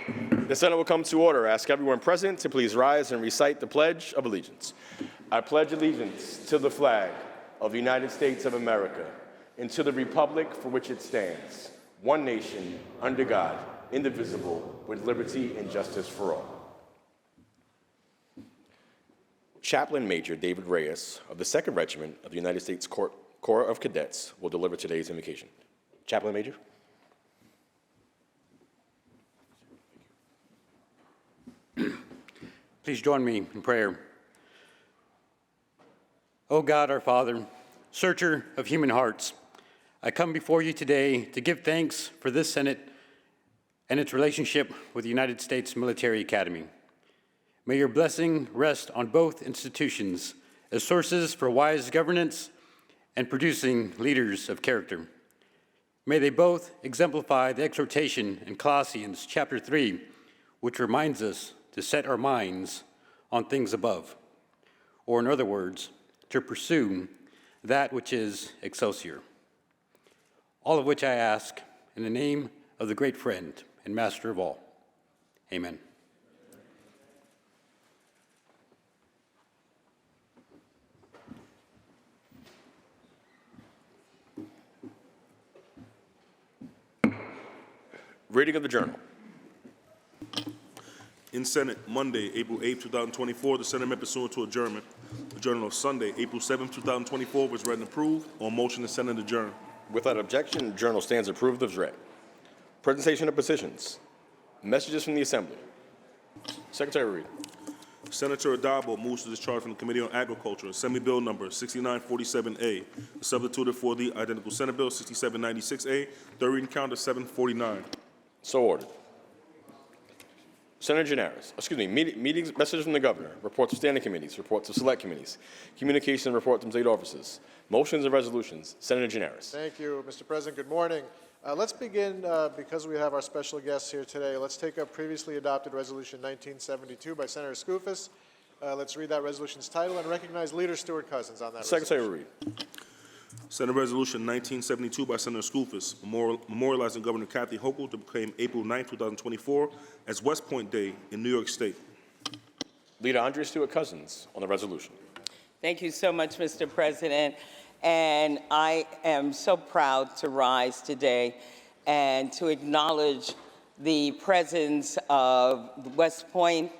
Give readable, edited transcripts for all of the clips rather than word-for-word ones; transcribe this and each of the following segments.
The Senate will come to order. I ask everyone present to please rise and recite the Pledge of Allegiance. I pledge allegiance to the flag of the United States of America and to the republic for which it stands, one nation, under God, indivisible, with liberty and justice for all. Chaplain Major David Reyes of the 2nd Regiment of the United States Corps of Cadets will deliver today's invocation. Chaplain Major. Please join me in prayer. O God, our Father, searcher of human hearts, I come before you today to give thanks for this Senate and its relationship with the United States Military Academy. May your blessing rest on both institutions as sources for wise governance and producing leaders of character. May they both exemplify the exhortation in Colossians chapter 3, which reminds us to set our minds on things above, or in other words, to pursue that which is excelsior. All of which I ask in the name of the great friend and master of all. Amen. Reading of the Journal. In Senate, Monday, April 8, 2024, the Senate met pursuant to adjournment. The Journal of Sunday, April 7, 2024 was read and approved. On motion, the Senate adjourned. Without objection, the Journal stands approved as read. Presentation of positions. Messages from the Assembly. Secretary Reed. Senator Addabbo moves to discharge from the Committee on Agriculture Assembly Bill number 6947A, substituted for the identical Senate Bill 6796A, third reading count of 749. So ordered. Senator Gianaris, meetings, messages from the Governor, reports of standing committees, reports of select committees, communication and reports from state offices, motions and resolutions. Senator Gianaris. Thank you, Mr. President. Good morning. Let's begin, because we have our special guests here today, let's take up previously adopted Resolution 1972 by Senator Skoufis. Let's read that resolution's title and recognize Leader Stuart Cousins on that Secretary resolution. Reed. Senate Resolution 1972 by Senator Skoufis, memorializing Governor Kathy Hochul to proclaim April 9, 2024 as West Point Day in New York State. Leader Andrea Stuart Cousins on the resolution. Thank you so much, Mr. President. And I am so proud to rise today and to acknowledge the presence of West Point,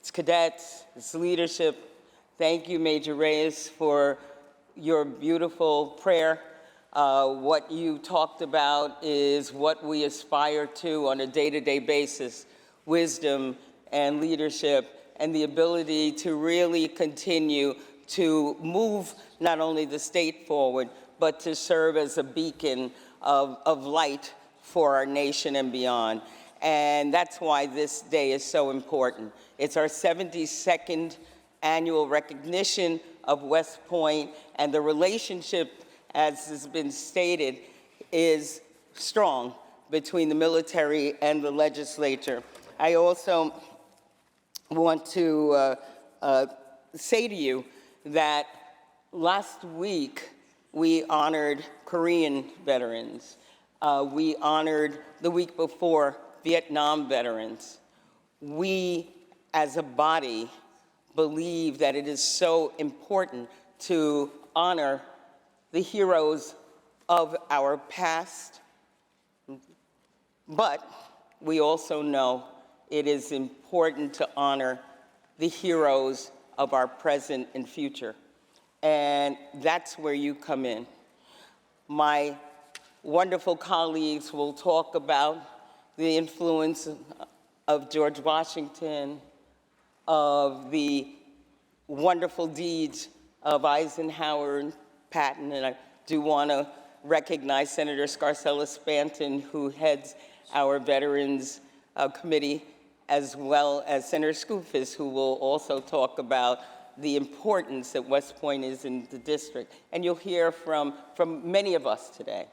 its cadets, its leadership. Thank you, Major Reyes, for your beautiful prayer. What you talked about is what we aspire to on a day-to-day basis: wisdom and leadership, and the ability to really continue to move not only the state forward, but to serve as a beacon of light for our nation and beyond. And that's why this day is so important. It's our 72nd annual recognition of West Point, and the relationship, as has been stated, is strong between the military and the legislature. I also want to say to you that last week we honored Korean veterans. We honored the week before Vietnam veterans. We, as a body, believe that it is so important to honor the heroes of our past, but we also know it is important to honor the heroes of our present and future. And that's where you come in. My wonderful colleagues will talk about the influence of George Washington, of the wonderful deeds of Eisenhower and Patton, and I do want to recognize Senator Scarcella Spanton, who heads our Veterans Committee, as well as Senator Skoufis, who will also talk about the importance that West Point is in the district. And you'll hear from many of us today.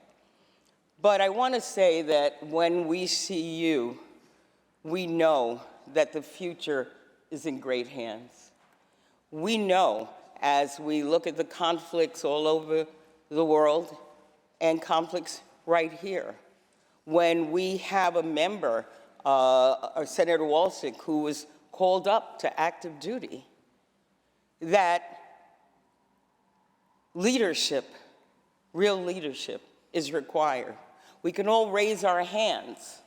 But I want to say that when we see you, we know that the future is in great hands. We know, as we look at the conflicts all over the world and conflicts right here, when we have a member or Senator Walsick, who was called up to active duty, that leadership, real leadership, is required. We can all raise our hands,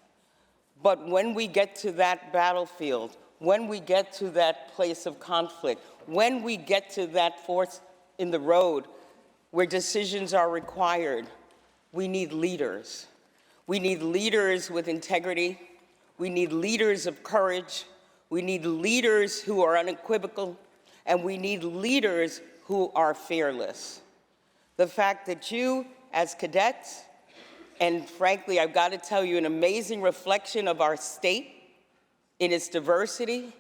but when we get to that battlefield, when we get to that place of conflict, when we get to that force in the road where decisions are required, we need leaders. We need leaders with integrity. We need leaders of courage. We need leaders who are unequivocal. And we need leaders who are fearless. The fact that you, as cadets, and frankly, I've got to tell you, an amazing reflection of our state in its diversity,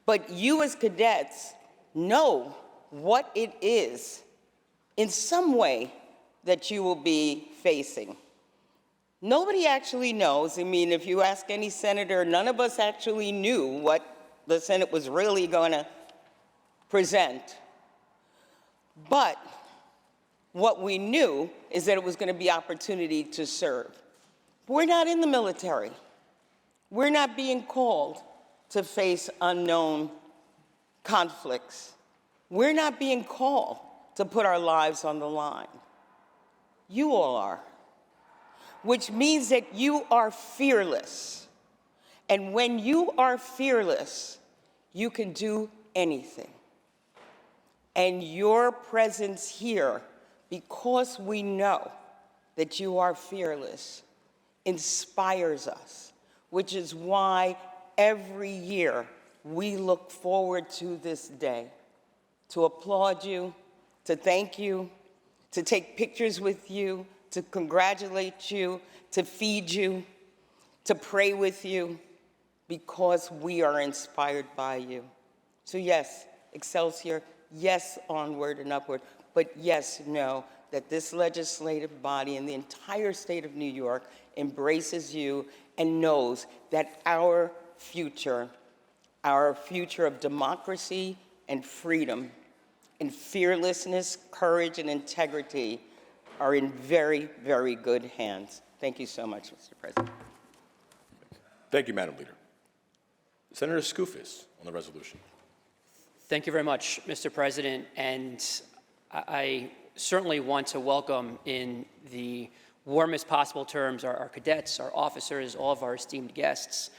but you as cadets know what it is in some way that you will be facing. Nobody actually knows. I mean, if you ask any senator, none of us actually knew what the Senate was really going to present. But what we knew is that it was going to be opportunity to serve. We're not in the military. We're not being called to face unknown conflicts. We're not being called to put our lives on the line. You all are, which means that you are fearless. And when you are fearless, you can do anything. And your presence here, because we know that you are fearless, inspires us, which is why every year we look forward to this day, to applaud you, to thank you, to take pictures with you, to congratulate you, to feed you, to pray with you, because we are inspired by you. So yes, Excelsior, yes, onward and upward, but yes, know that this legislative body and the entire state of New York embraces you and knows that our future of democracy and freedom and fearlessness, courage, and integrity are in very, very good hands. Thank you so much, Mr. President. Thank you, Madam Leader. Senator Skoufis on the resolution. Thank you very much, Mr. President. And I certainly want to welcome in the warmest possible terms our cadets, our officers, all of our esteemed guests.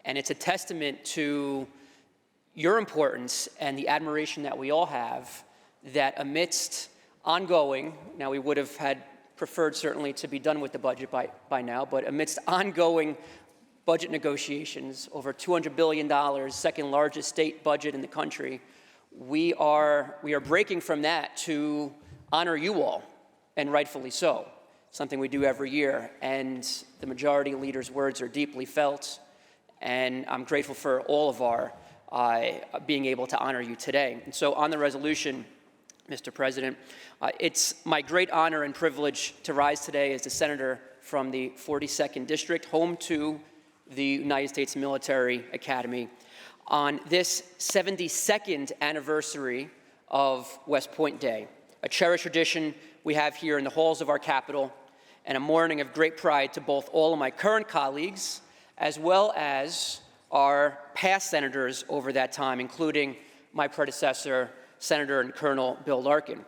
And it's a testament to your importance and the admiration that we all have that amidst ongoing, now we would have had preferred certainly to be done with the budget by now, but amidst ongoing budget negotiations, over $200 billion, second largest state budget in the country, we are breaking from that to honor you all, and rightfully so, something we do every year. And the majority leader's words are deeply felt, and I'm grateful for all of our being able to honor you today. And so on the resolution, Mr. President, it's my great honor and privilege to rise today as the senator from the 42nd District, home to the United States Military Academy, on this 72nd anniversary of West Point Day, a cherished tradition we have here in the halls of our Capitol, and a morning of great pride to both all of my current colleagues as well as our past senators over that time, including my predecessor, Senator and Colonel Bill Larkin.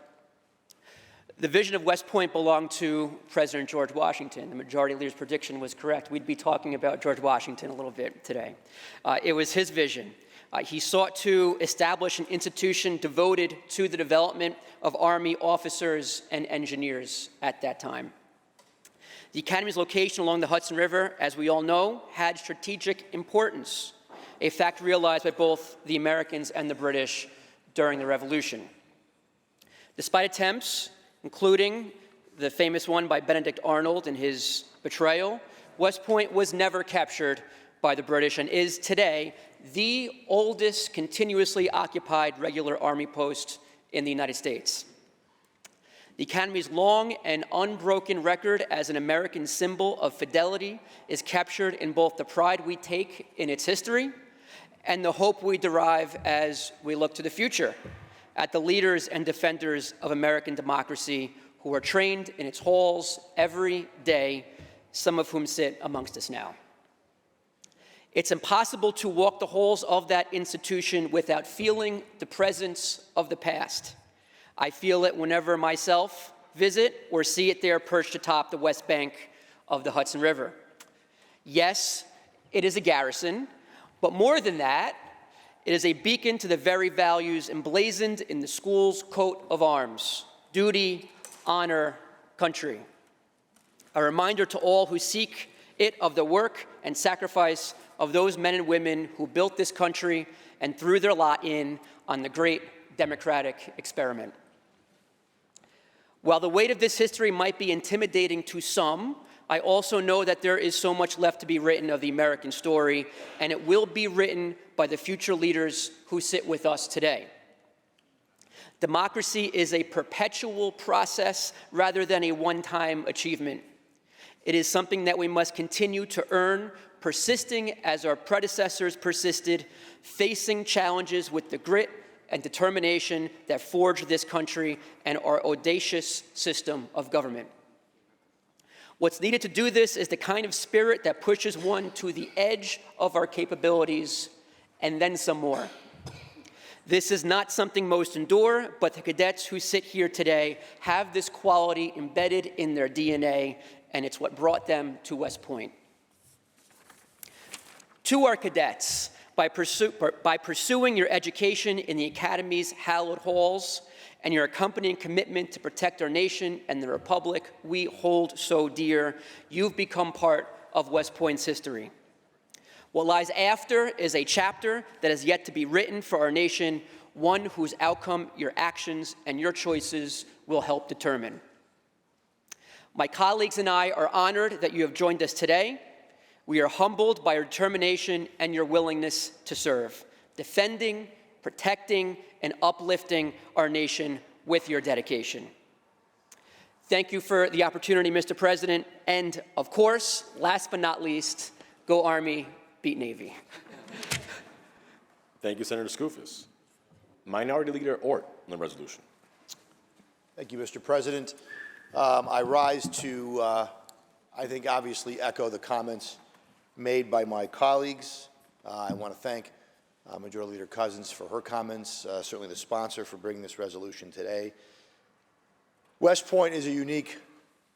The vision of West Point belonged to President George Washington. The majority leader's prediction was correct. We'd be talking about George Washington a little bit today. It was his vision. He sought to establish an institution devoted to the development of Army officers and engineers at that time. The Academy's location along the Hudson River, as we all know, had strategic importance, a fact realized by both the Americans and the British during the Revolution. Despite attempts, including the famous one by Benedict Arnold in his Betrayal, West Point was never captured by the British and is today the oldest continuously occupied regular Army post in the United States. The Academy's long and unbroken record as an American symbol of fidelity is captured in both the pride we take in its history and the hope we derive as we look to the future at the leaders and defenders of American democracy who are trained in its halls every day, some of whom sit amongst us now. It's impossible to walk the halls of that institution without feeling the presence of the past. I feel it whenever myself visit or see it there perched atop the west bank of the Hudson River. Yes, it is a garrison, but more than that, it is a beacon to the very values emblazoned in the school's coat of arms: duty, honor, country. A reminder to all who seek it of the work and sacrifice of those men and women who built this country and threw their lot in on the great democratic experiment. While the weight of this history might be intimidating to some, I also know that there is so much left to be written of the American story, and it will be written by the future leaders who sit with us today. Democracy is a perpetual process rather than a one-time achievement. It is something that we must continue to earn, persisting as our predecessors persisted, facing challenges with the grit and determination that forged this country and our audacious system of government. What's needed to do this is the kind of spirit that pushes one to the edge of our capabilities and then some more. This is not something most endure, but the cadets who sit here today have this quality embedded in their DNA, and it's what brought them to West Point. To our cadets, by pursuing your education in the Academy's hallowed halls and your accompanying commitment to protect our nation and the republic we hold so dear, you've become part of West Point's history. What lies after is a chapter that is yet to be written for our nation, one whose outcome your actions and your choices will help determine. My colleagues and I are honored that you have joined us today. We are humbled by your determination and your willingness to serve, defending, protecting, and uplifting our nation with your dedication. Thank you for the opportunity, Mr. President, and of course, last but not least, go Army, beat Navy. Thank you, Senator Skoufis. Minority Leader Ort on the resolution. Thank you, Mr. President. I rise to, I think, obviously echo the comments made by my colleagues. I want to thank Majority Leader Cousins for her comments, certainly the sponsor for bringing this resolution today. West Point is a unique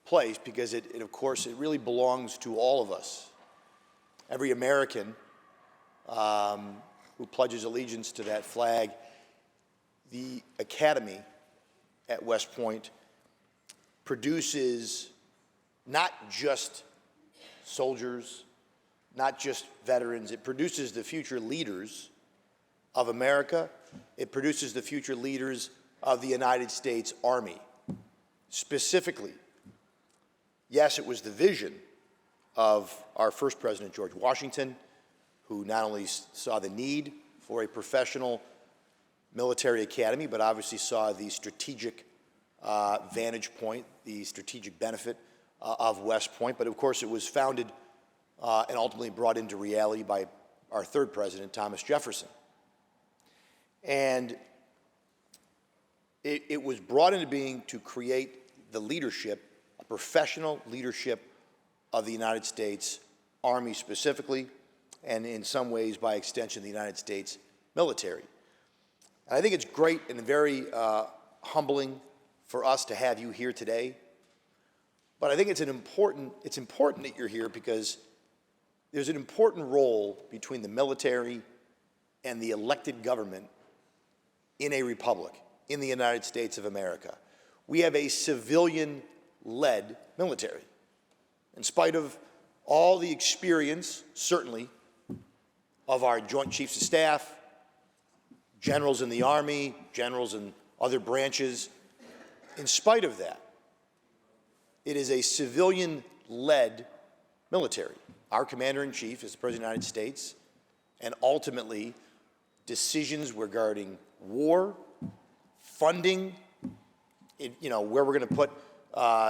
place because of course, it really belongs to all of us. Every American who pledges allegiance to that flag. The Academy at West Point produces not just soldiers, not just veterans. It produces the future leaders of America. It produces the future leaders of the United States Army. Specifically, yes, it was the vision of our first president, George Washington, who not only saw the need for a professional military academy, but obviously saw the strategic vantage point, the strategic benefit of West Point. But of course, it was founded and ultimately brought into reality by our third president, Thomas Jefferson. And it was brought into being to create the leadership, a professional leadership of the United States Army specifically, and in some ways, by extension, the United States military. And I think it's great and very humbling for us to have you here today. But I think it's important that you're here because there's an important role between the military and the elected government in a republic, in the United States of America. We have a civilian-led military. In spite of all the experience, certainly, of our Joint Chiefs of Staff, generals in the Army, generals in other branches, in spite of that, it is a civilian-led military. Our Commander-in-Chief is the President of the United States, and ultimately, decisions regarding war, funding, where we're going to put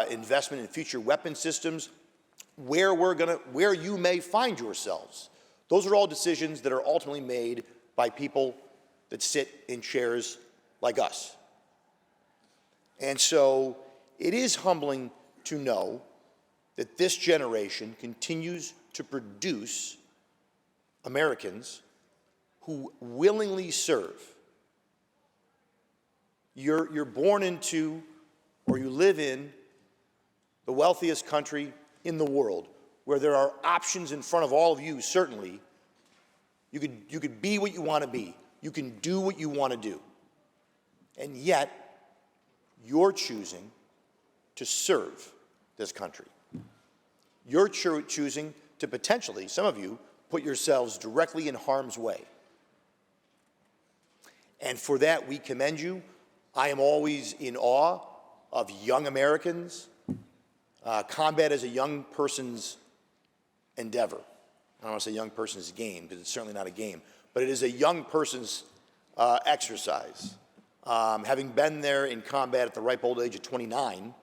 investment in future weapon systems, where you may find yourselves. Those are all decisions that are ultimately made by people that sit in chairs like us. And so it is humbling to know that this generation continues to produce Americans who willingly serve. You're born into, or you live in, the wealthiest country in the world, where there are options in front of all of you, certainly. You could be what you want to be. You can do what you want to do. And yet, you're choosing to serve this country. You're choosing to potentially, some of you, put yourselves directly in harm's way. And for that, we commend you. I am always in awe of young Americans. Combat is a young person's endeavor. I don't want to say young person's game, because it's certainly not a game, but it is a young person's exercise. Having been there in combat at the ripe old age of 29,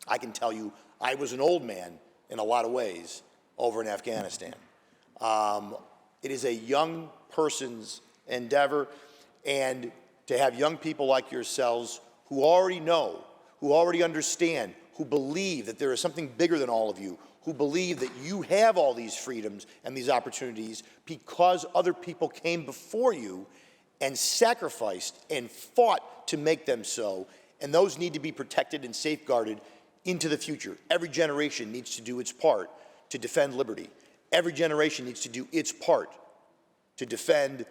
I can tell you I was an old man in a lot of ways over in Afghanistan. It is a young person's endeavor, and to have young people like yourselves who already know, who already understand, who believe that there is something bigger than all of you, who believe that you have all these freedoms and these opportunities because other people came before you and sacrificed and fought to make them so, and those need to be protected and safeguarded into the future. Every generation needs to do its part to defend liberty. Every generation needs to do its part to defend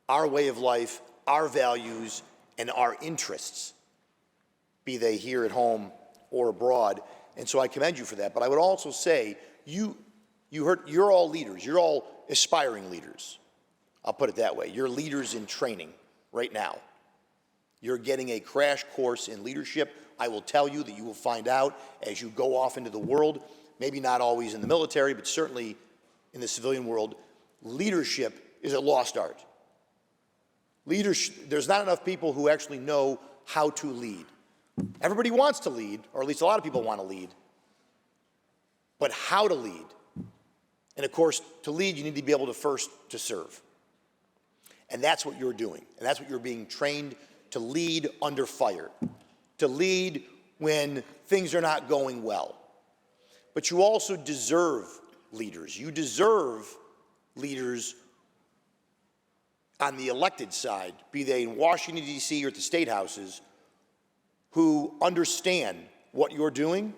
our way of life, our values, and our interests, be they here at home or abroad. And so I commend you for that. But I would also say, you're all leaders. You're all aspiring leaders. I'll put it that way. You're leaders in training right now. You're getting a crash course in leadership. I will tell you that you will find out as you go off into the world, maybe not always in the military, but certainly in the civilian world, leadership is a lost art. There's not enough people who actually know how to lead. Everybody wants to lead, or at least a lot of people want to lead, but how to lead. And of course, to lead, you need to be able to first to serve. And that's what you're doing. And that's what you're being trained to lead under fire, to lead when things are not going well. But you also deserve leaders. You deserve leaders on the elected side, be they in Washington, D.C. or at the state houses, who understand what you're doing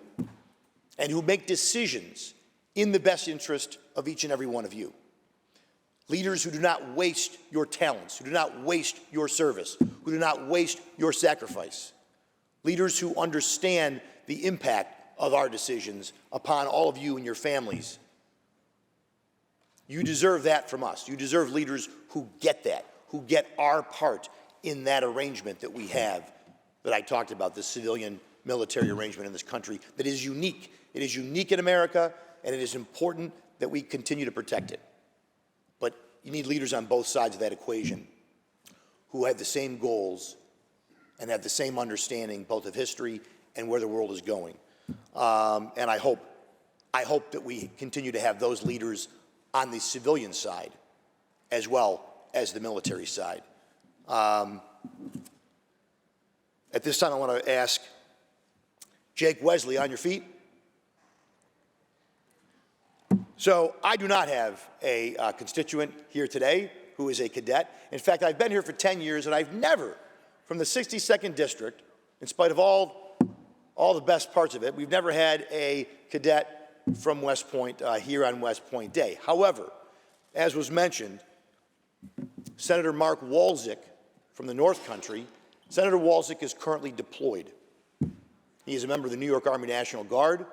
and who make decisions in the best interest of each and every one of you. Leaders who do not waste your talents, who do not waste your service, who do not waste your sacrifice. Leaders who understand the impact of our decisions upon all of you and your families. You deserve that from us. You deserve leaders who get that, who get our part in that arrangement that we have, that I talked about, the civilian-military arrangement in this country that is unique. It is unique in America, and it is important that we continue to protect it. But you need leaders on both sides of that equation who have the same goals and have the same understanding both of history and where the world is going. And I hope that we continue to have those leaders on the civilian side as well as the military side. At this time, I want to ask Jake Wesley, on your feet. So I do not have a constituent here today who is a cadet. In fact, I've been here for 10 years, and I've never, from the 62nd District, in spite of all the best parts of it, we've never had a cadet from West Point here on West Point Day. However, as was mentioned, Senator Mark Walczyk from the North Country, Senator Walczyk is currently deployed. He is a member of the New York Army National Guard,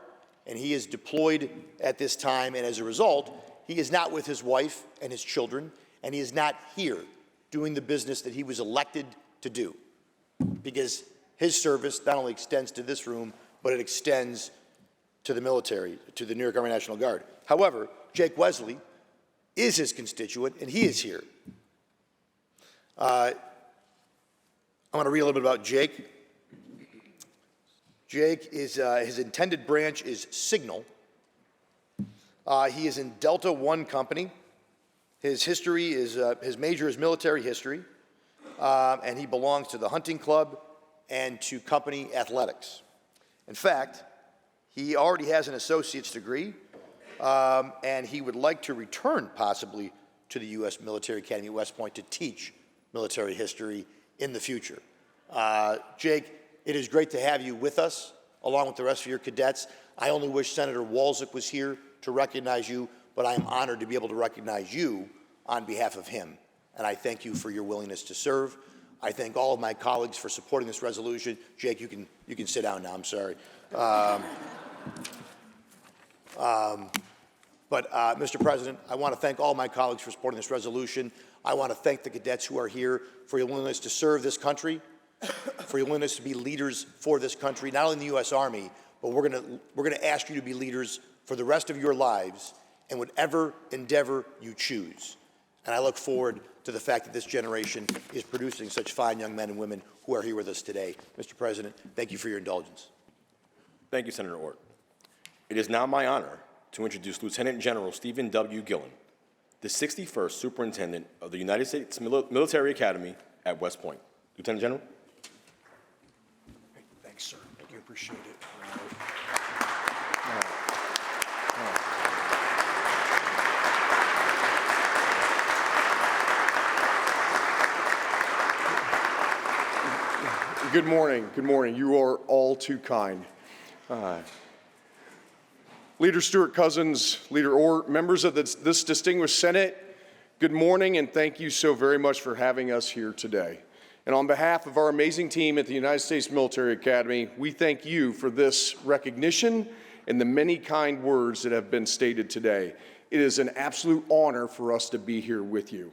and he is deployed at this time, and as a result, he is not with his wife and his children, and he is not here doing the business that he was elected to do, because his service not only extends to this room, but it extends to the military, to the New York Army National Guard. However, Jake Wesley is his constituent, and he is here. I want to read a little bit about Jake. Jake is, his intended branch is Signal. He is in Delta One Company. His history is, his major is military history, and he belongs to the hunting club and to company athletics. In fact, he already has an associate's degree, and he would like to return possibly to the U.S. Military Academy at West Point to teach military history in the future. Jake, it is great to have you with us, along with the rest of your cadets. I only wish Senator Walczak was here to recognize you, but I am honored to be able to recognize you on behalf of him. And I thank you for your willingness to serve. I thank all of my colleagues for supporting this resolution. Jake, you can sit down now, I'm sorry. Mr. President, I want to thank all my colleagues for supporting this resolution. I want to thank the cadets who are here for your willingness to serve this country, for your willingness to be leaders for this country, not only in the U.S. Army, but we're going to ask you to be leaders for the rest of your lives in whatever endeavor you choose. And I look forward to the fact that this generation is producing such fine young men and women who are here with us today. Mr. President, thank you for your indulgence. Thank you, Senator Ort. It is now my honor to introduce Lieutenant General Stephen W. Gillen, the 61st Superintendent of the United States Military Academy at West Point. Lieutenant General. Thanks, sir. Thank you. Appreciate it. Good morning. Good morning. You are all too kind. Leader Stewart-Cousins, Leader Ort, members of this distinguished Senate, good morning, and thank you so very much for having us here today. And on behalf of our amazing team at the United States Military Academy, we thank you for this recognition and the many kind words that have been stated today. It is an absolute honor for us to be here with you.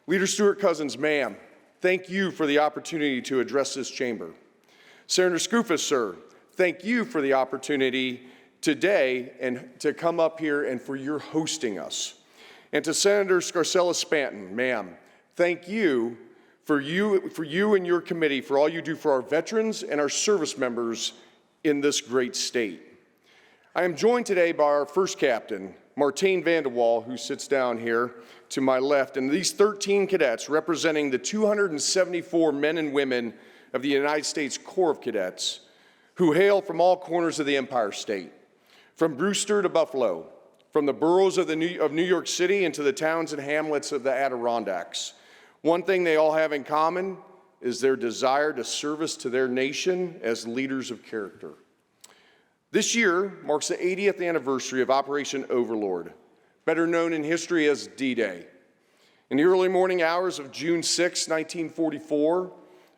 Leader Stewart-Cousins, ma'am, thank you for the opportunity to address this chamber. Senator Skoufis, sir, thank you for the opportunity today and to come up here and for your hosting us. And to Senator Scarcella-Spanton, ma'am, thank you for you and your committee for all you do for our veterans and our service members in this great state. I am joined today by our first captain, Martijn van der Wal, who sits down here to my left, and these 13 cadets representing the 274 men and women of the United States Corps of Cadets who hail from all corners of the Empire State, from Brewster to Buffalo, from the boroughs of New York City into the towns and hamlets of the Adirondacks. One thing they all have in common is their desire to service to their nation as leaders of character. This year marks the 80th anniversary of Operation Overlord, better known in history as D-Day. In the early morning hours of June 6, 1944,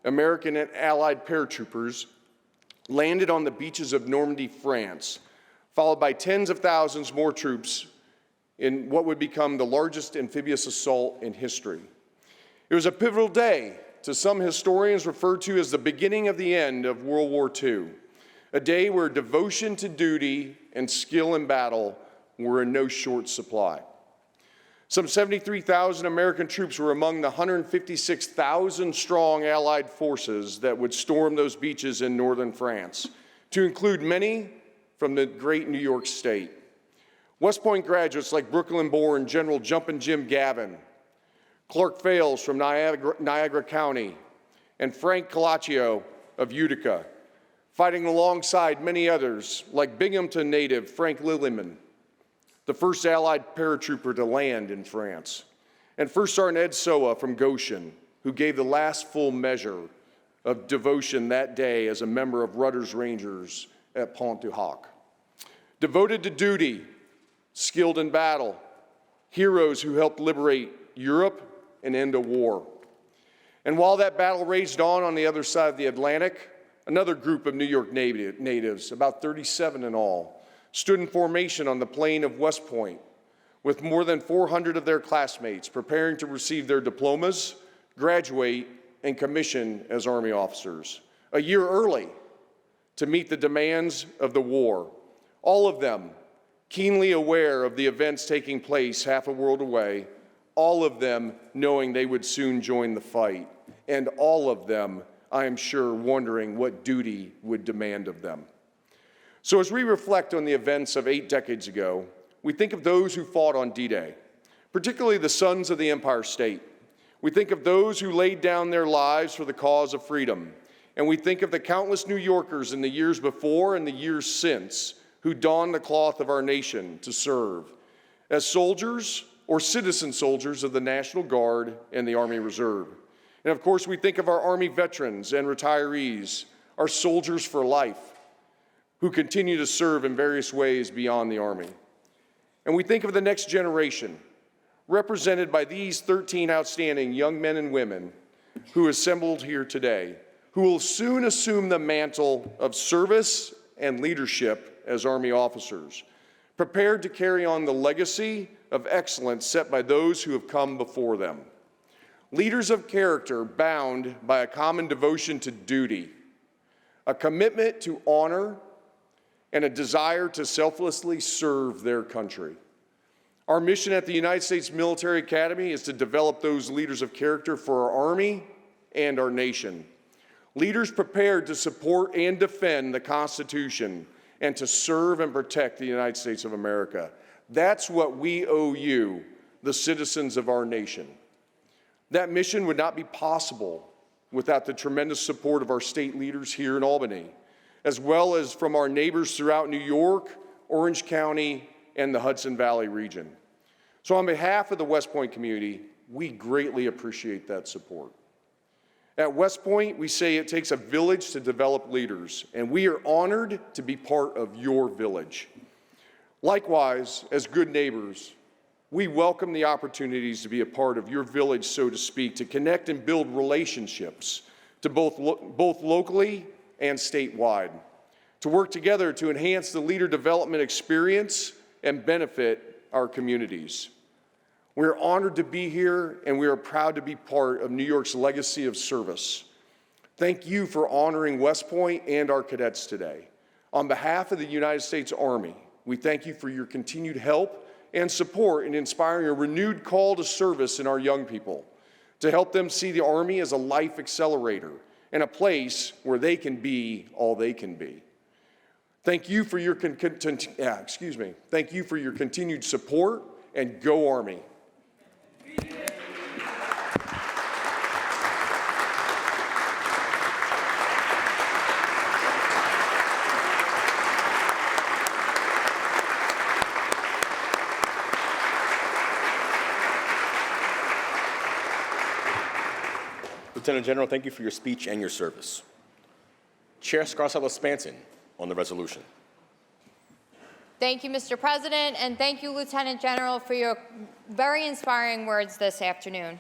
American and Allied paratroopers landed on the beaches of Normandy, France, followed by tens of thousands more troops in what would become the largest amphibious assault in history. It was a pivotal day, to some historians referred to as the beginning of the end of World War II, a day where devotion to duty and skill in battle were in no short supply. Some 73,000 American troops were among the 156,000 strong Allied forces that would storm those beaches in northern France, to include many from the great New York State. West Point graduates like Brooklyn-born General Jumpin' Jim Gavin, Clark Fales from Niagara County, and Frank Colaccio of Utica, fighting alongside many others like Binghamton native Frank Lillyman, the first Allied paratrooper to land in France, and First Sergeant Ed Soa from Goshen, who gave the last full measure of devotion that day as a member of Rutter's Rangers at Pont du Hoc. Devoted to duty, skilled in battle, heroes who helped liberate Europe and end a war. And while that battle raged on the other side of the Atlantic, another group of New York natives, about 37 in all, stood in formation on the plain of West Point with more than 400 of their classmates preparing to receive their diplomas, graduate, and commission as Army officers, a year early to meet the demands of the war. All of them keenly aware of the events taking place half a world away, all of them knowing they would soon join the fight, and all of them, I am sure, wondering what duty would demand of them. So as we reflect on the events of 8 decades ago, we think of those who fought on D-Day, particularly the sons of the Empire State. We think of those who laid down their lives for the cause of freedom, and we think of the countless New Yorkers in the years before and the years since who donned the cloth of our nation to serve as soldiers or citizen soldiers of the National Guard and the Army Reserve. And of course, we think of our Army veterans and retirees, our soldiers for life, who continue to serve in various ways beyond the Army. And we think of the next generation, represented by these 13 outstanding young men and women who assembled here today, who will soon assume the mantle of service and leadership as Army officers, prepared to carry on the legacy of excellence set by those who have come before them. Leaders of character bound by a common devotion to duty, a commitment to honor, and a desire to selflessly serve their country. Our mission at the United States Military Academy is to develop those leaders of character for our Army and our nation. Leaders prepared to support and defend the Constitution and to serve and protect the United States of America. That's what we owe you, the citizens of our nation. That mission would not be possible without the tremendous support of our state leaders here in Albany, as well as from our neighbors throughout New York, Orange County, and the Hudson Valley region. So on behalf of the West Point community, we greatly appreciate that support. At West Point, we say it takes a village to develop leaders, and we are honored to be part of your village. Likewise, as good neighbors, we welcome the opportunities to be a part of your village, so to speak, to connect and build relationships to both locally and statewide, to work together to enhance the leader development experience and benefit our communities. We are honored to be here, and we are proud to be part of New York's legacy of service. Thank you for honoring West Point and our cadets today. On behalf of the United States Army, we thank you for your continued help and support in inspiring a renewed call to service in our young people, to help them see the Army as a life accelerator and a place where they can be all they can be. Thank you for your continued support, and go Army. Lieutenant General, thank you for your speech and your service. Chair Scarcella-Spanson on the resolution. Thank you, Mr. President, and thank you, Lieutenant General, for your very inspiring words this afternoon.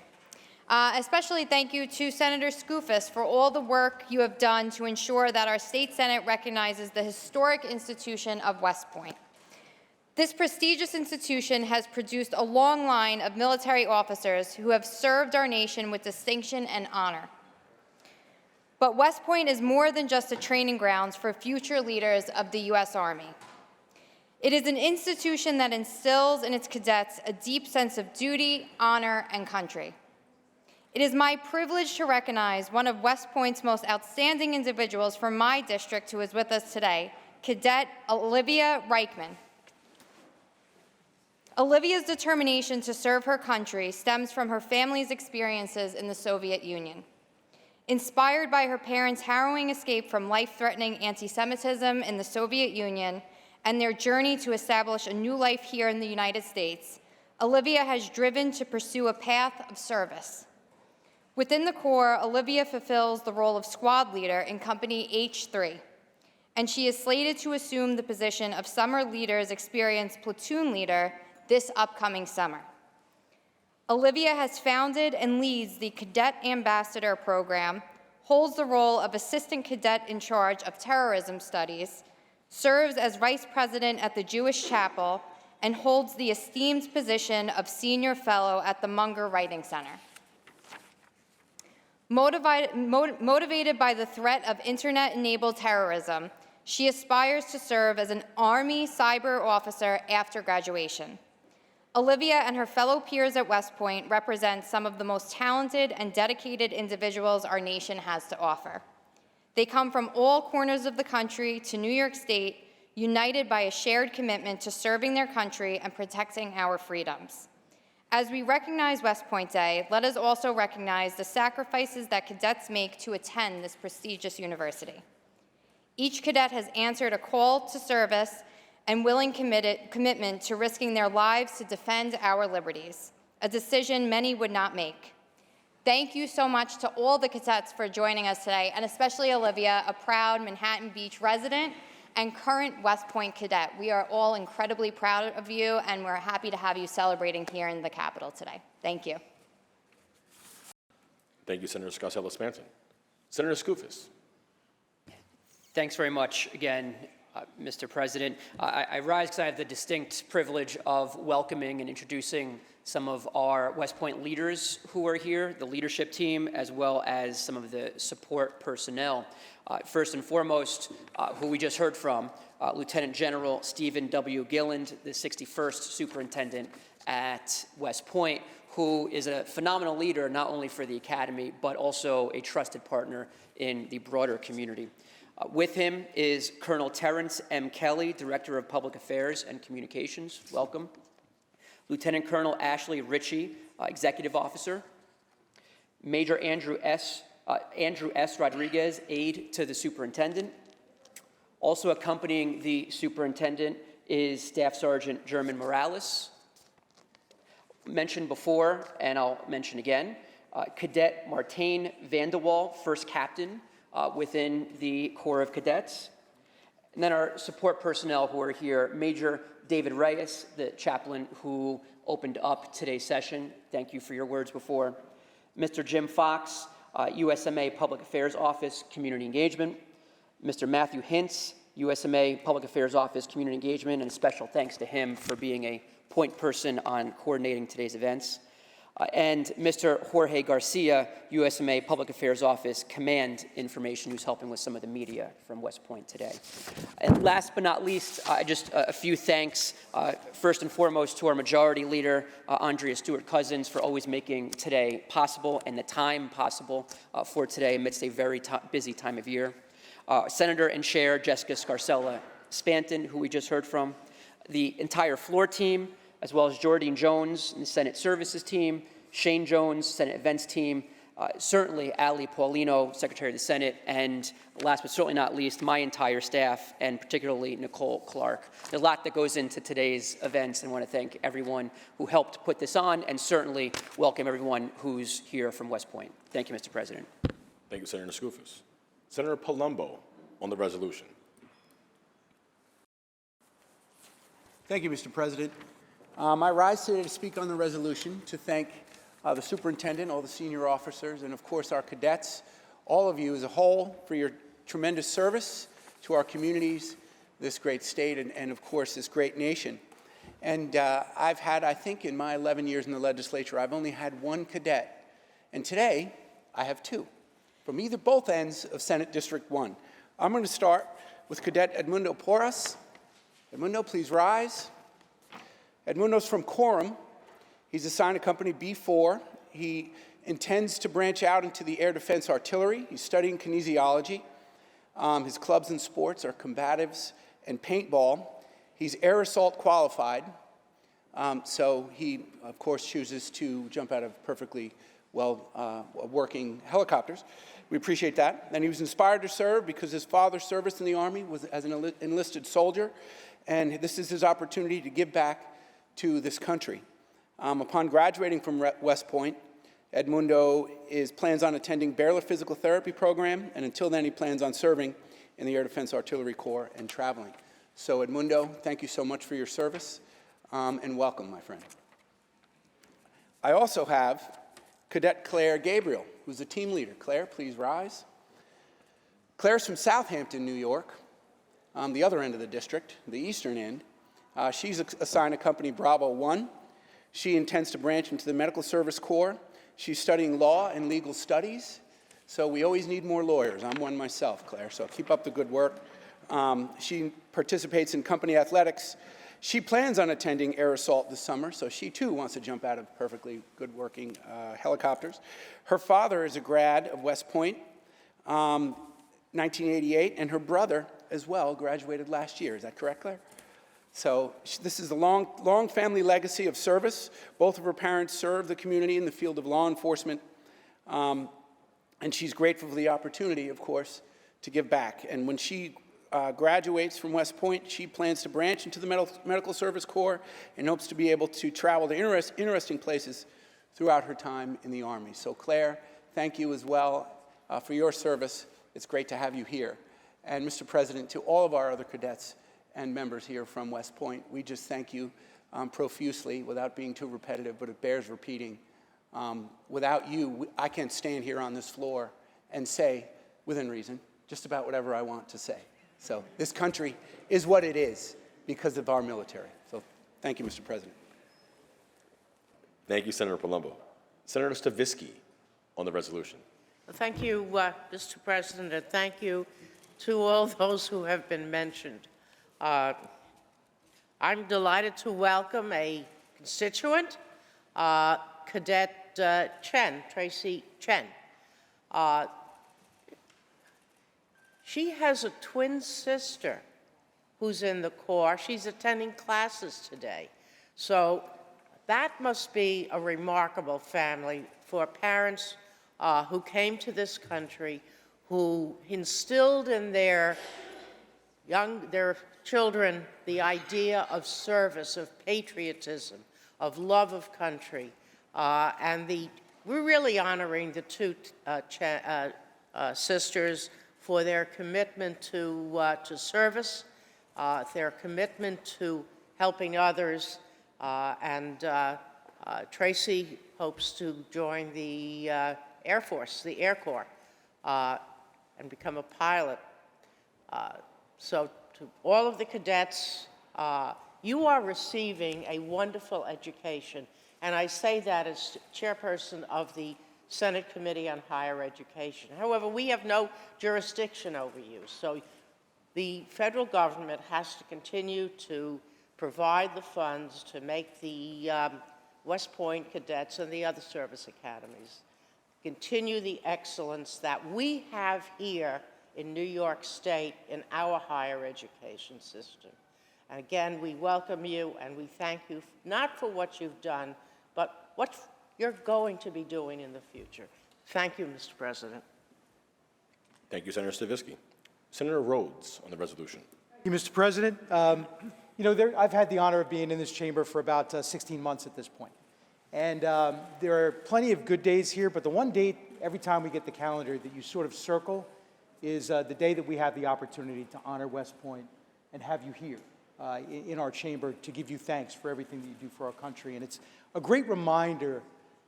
Especially thank you to Senator Skoufis for all the work you have done to ensure that our state Senate recognizes the historic institution of West Point. This prestigious institution has produced a long line of military officers who have served our nation with distinction and honor. But West Point is more than just a training grounds for future leaders of the U.S. Army. It is an institution that instills in its cadets a deep sense of duty, honor, and country. It is my privilege to recognize one of West Point's most outstanding individuals from my district who is with us today, Cadet Olivia Reichman. Olivia's determination to serve her country stems from her family's experiences in the Soviet Union. Inspired by her parents' harrowing escape from life-threatening anti-Semitism in the Soviet Union and their journey to establish a new life here in the United States, Olivia has driven to pursue a path of service. Within the Corps, Olivia fulfills the role of squad leader in Company H3, and she is slated to assume the position of Summer Leader's experienced platoon leader this upcoming summer. Olivia has founded and leads the Cadet Ambassador Program, holds the role of Assistant Cadet in charge of Terrorism Studies, serves as Vice President at the Jewish Chapel, and holds the esteemed position of Senior Fellow at the Munger Writing Center. Motivated by the threat of internet-enabled terrorism, she aspires to serve as an Army cyber officer after graduation. Olivia and her fellow peers at West Point represent some of the most talented and dedicated individuals our nation has to offer. They come from all corners of the country to New York State, united by a shared commitment to serving their country and protecting our freedoms. As we recognize West Point Day, let us also recognize the sacrifices that cadets make to attend this prestigious university. Each cadet has answered a call to service and willing commitment to risking their lives to defend our liberties, a decision many would not make. Thank you so much to all the cadets for joining us today, and especially Olivia, a proud Manhattan Beach resident and current West Point cadet. We are all incredibly proud of you, and we're happy to have you celebrating here in the Capitol today. Thank you. Thank you, Senator Scarcella-Spanton. Senator Skoufis. Thanks very much again, Mr. President. I rise because I have the distinct privilege of welcoming and introducing some of our West Point leaders who are here, the leadership team, as well as some of the support personnel. First and foremost, who we just heard from, Lieutenant General Stephen W. Gilland, the 61st Superintendent at West Point, who is a phenomenal leader not only for the Academy, but also a trusted partner in the broader community. With him is Colonel Terrence M. Kelly, Director of Public Affairs and Communications. Welcome. Lieutenant Colonel Ashley Ritchie, Executive Officer. Major Andrew S. Rodriguez, Aide to the Superintendent. Also accompanying the Superintendent is Staff Sergeant German Morales. Mentioned before, and I'll mention again, Cadet Martine Vanderwall, First Captain within the Corps of Cadets. And then our support personnel who are here, Major David Reyes, the chaplain who opened up today's session. Thank you for your words before. Mr. Jim Fox, USMA Public Affairs Office, Community Engagement. Mr. Matthew Hintz, USMA Public Affairs Office, Community Engagement, and a special thanks to him for being a point person on coordinating today's events. And Mr. Jorge Garcia, USMA Public Affairs Office, Command Information, who's helping with some of the media from West Point today. And last but not least, just a few thanks. First and foremost to our Majority Leader, Andrea Stewart-Cousins, for always making today possible and the time possible for today amidst a very busy time of year. Senator and Chair Jessica Scarcella-Spanton, who we just heard from. The entire floor team, as well as Jordine Jones and the Senate Services team, Shane Jones, Senate Events team, certainly Ali Paulino, Secretary of the Senate, and last but certainly not least, my entire staff, and particularly Nicole Clark. There's a lot that goes into today's events, and I want to thank everyone who helped put this on, and certainly welcome everyone who's here from West Point. Thank you, Mr. President. Thank you, Senator Skoufis. Senator Palumbo on the resolution. Thank you, Mr. President. I rise today to speak on the resolution to thank the superintendent, all the senior officers, and of course our cadets, all of you as a whole, for your tremendous service to our communities, this great state, and of course this great nation. And I've had, I think in my 11 years in the legislature, I've only had one cadet. And today, I have two, from both ends of Senate District 1. I'm going to start with Cadet Edmundo Porras. Edmundo, please rise. Edmundo's from Coram. He's assigned to Company B4. He intends to branch out into the Air Defense Artillery. He's studying kinesiology. His clubs and sports are combatives and paintball. He's air assault qualified, so he, of course, chooses to jump out of perfectly working helicopters. We appreciate that. And he was inspired to serve because his father's service in the Army was as an enlisted soldier, and this is his opportunity to give back to this country. Upon graduating from West Point, Edmundo plans on attending Baylor Physical Therapy Program, and until then he plans on serving in the Air Defense Artillery Corps and traveling. So Edmundo, thank you so much for your service, and welcome, my friend. I also have Cadet Claire Gabriel, who's the team leader. Claire, please rise. Claire's from Southampton, New York, the other end of the district, the eastern end. She's assigned to Company Bravo 1. She intends to branch into the Medical Service Corps. She's studying law and legal studies, so we always need more lawyers. I'm one myself, Claire, so keep up the good work. She participates in company athletics. She plans on attending air assault this summer, so she too wants to jump out of perfectly good working helicopters. Her father is a grad of West Point, 1988, and her brother as well graduated last year. Is that correct, Claire? So this is a long family legacy of service. Both of her parents served the community in the field of law enforcement, and she's grateful for the opportunity, of course, to give back. And when she graduates from West Point, she plans to branch into the Medical Service Corps and hopes to be able to travel to interesting places throughout her time in the Army. So Claire, thank you as well for your service. It's great to have you here. And Mr. President, to all of our other cadets and members here from West Point, we just thank you profusely without being too repetitive, but it bears repeating. Without you, I can't stand here on this floor and say, within reason, just about whatever I want to say. So this country is what it is because of our military. So thank you, Mr. President. Thank you, Senator Palumbo. Senator Stavisky on the resolution. Thank you, Mr. President, and thank you to all those who have been mentioned. I'm delighted to welcome a constituent, Cadet Chen, Tracy Chen. She has a twin sister who's in the Corps. She's attending classes today. So that must be a remarkable family for parents who came to this country, who instilled in their children the idea of service, of patriotism, of love of country. We're really honoring the two sisters for their commitment to service, their commitment to helping others, Tracy hopes to join the Air Force, the Air Corps, and become a pilot. So to all of the cadets, you are receiving a wonderful education, and I say that as chairperson of the Senate Committee on Higher Education. However, we have no jurisdiction over you, so the federal government has to continue to provide the funds to make the West Point cadets and the other service academies continue the excellence that we have here in New York State in our higher education system. And again, we welcome you and we thank you not for what you've done, but what you're going to be doing in the future. Thank you, Mr. President. Thank you, Senator Stavisky. Senator Rhodes on the resolution. Thank you, Mr. President. You know, I've had the honor of being in this chamber for about 16 months at this point. And there are plenty of good days here, but the one date every time we get the calendar that you sort of circle is the day that we have the opportunity to honor West Point and have you here in our chamber to give you thanks for everything that you do for our country. And it's a great reminder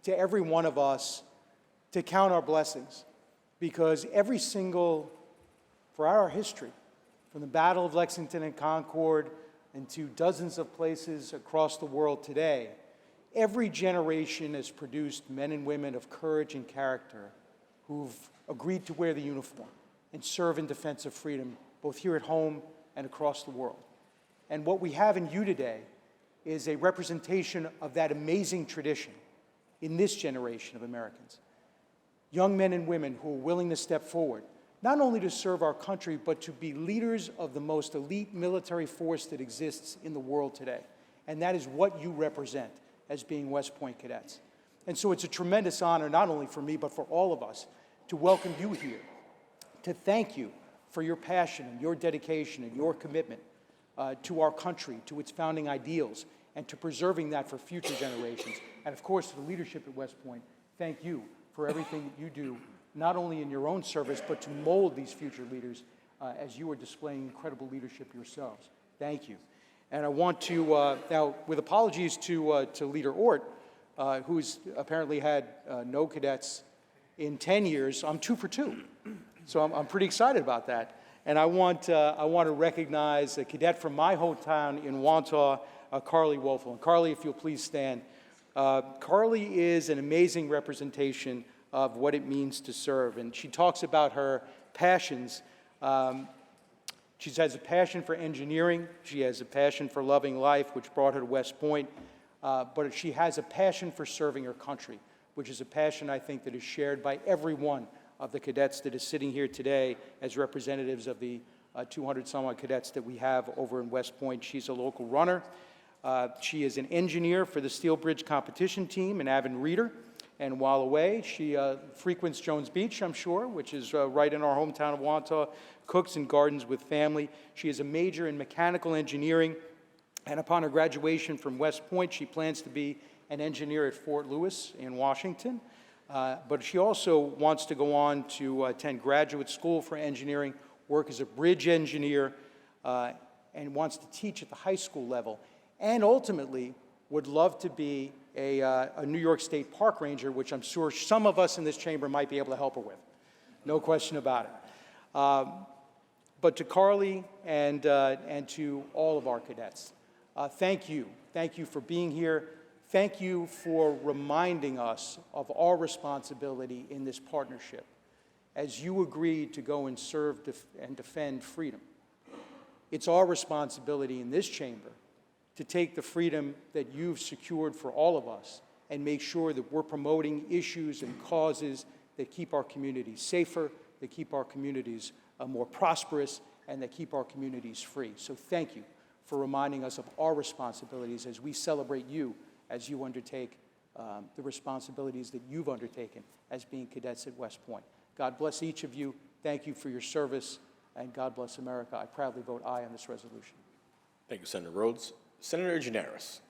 to every one of us to count our blessings, because every single, throughout our history, from the Battle of Lexington and Concord and to dozens of places across the world today, every generation has produced men and women of courage and character who've agreed to wear the uniform and serve in defense of freedom, both here at home and across the world. And what we have in you today is a representation of that amazing tradition in this generation of Americans. Young men and women who are willing to step forward, not only to serve our country, but to be leaders of the most elite military force that exists in the world today. And that is what you represent as being West Point cadets. And so it's a tremendous honor, not only for me, but for all of us, to welcome you here, to thank you for your passion and your dedication and your commitment to our country, to its founding ideals, and to preserving that for future generations. And of course, to the leadership at West Point, thank you for everything that you do, not only in your own service, but to mold these future leaders as you are displaying incredible leadership yourselves. Thank you. And I want to, now, with apologies to Leader Ort, who's apparently had no cadets in 10 years, I'm 2 for 2. So I'm pretty excited about that. And I want to recognize a cadet from my hometown in Wantagh, Carly Woelfel. And Carly, if you'll please stand. Carly is an amazing representation of what it means to serve. And she talks about her passions. She has a passion for engineering. She has a passion for loving life, which brought her to West Point. But she has a passion for serving her country, which is a passion, I think, that is shared by every one of the cadets that is sitting here today as representatives of the 200-some-odd cadets that we have over in West Point. She's a local runner. She is an engineer for the Steel Bridge competition team, an avid reader, And while away, she frequents Jones Beach, I'm sure, which is right in our hometown of Wantagh, cooks and gardens with family. She has a major in mechanical engineering, and upon her graduation from West Point, she plans to be an engineer at Fort Lewis in Washington. But she also wants to go on to attend graduate school for engineering, work as a bridge engineer, and wants to teach at the high school level, and ultimately would love to be a New York State park ranger, which I'm sure some of us in this chamber might be able to help her with. No question about it. But to Carly and to all of our cadets, thank you. Thank you for being here. Thank you for reminding us of our responsibility in this partnership as you agreed to go and serve and defend freedom. It's our responsibility in this chamber to take the freedom that you've secured for all of us and make sure that we're promoting issues and causes that keep our communities safer, that keep our communities more prosperous, and that keep our communities free. So thank you for reminding us of our responsibilities as we celebrate you as you undertake the responsibilities that you've undertaken as being cadets at West Point. God bless each of you. Thank you for your service, and God bless America. I proudly vote aye on this resolution. Thank you, Senator Rhodes. Senator Gianaris.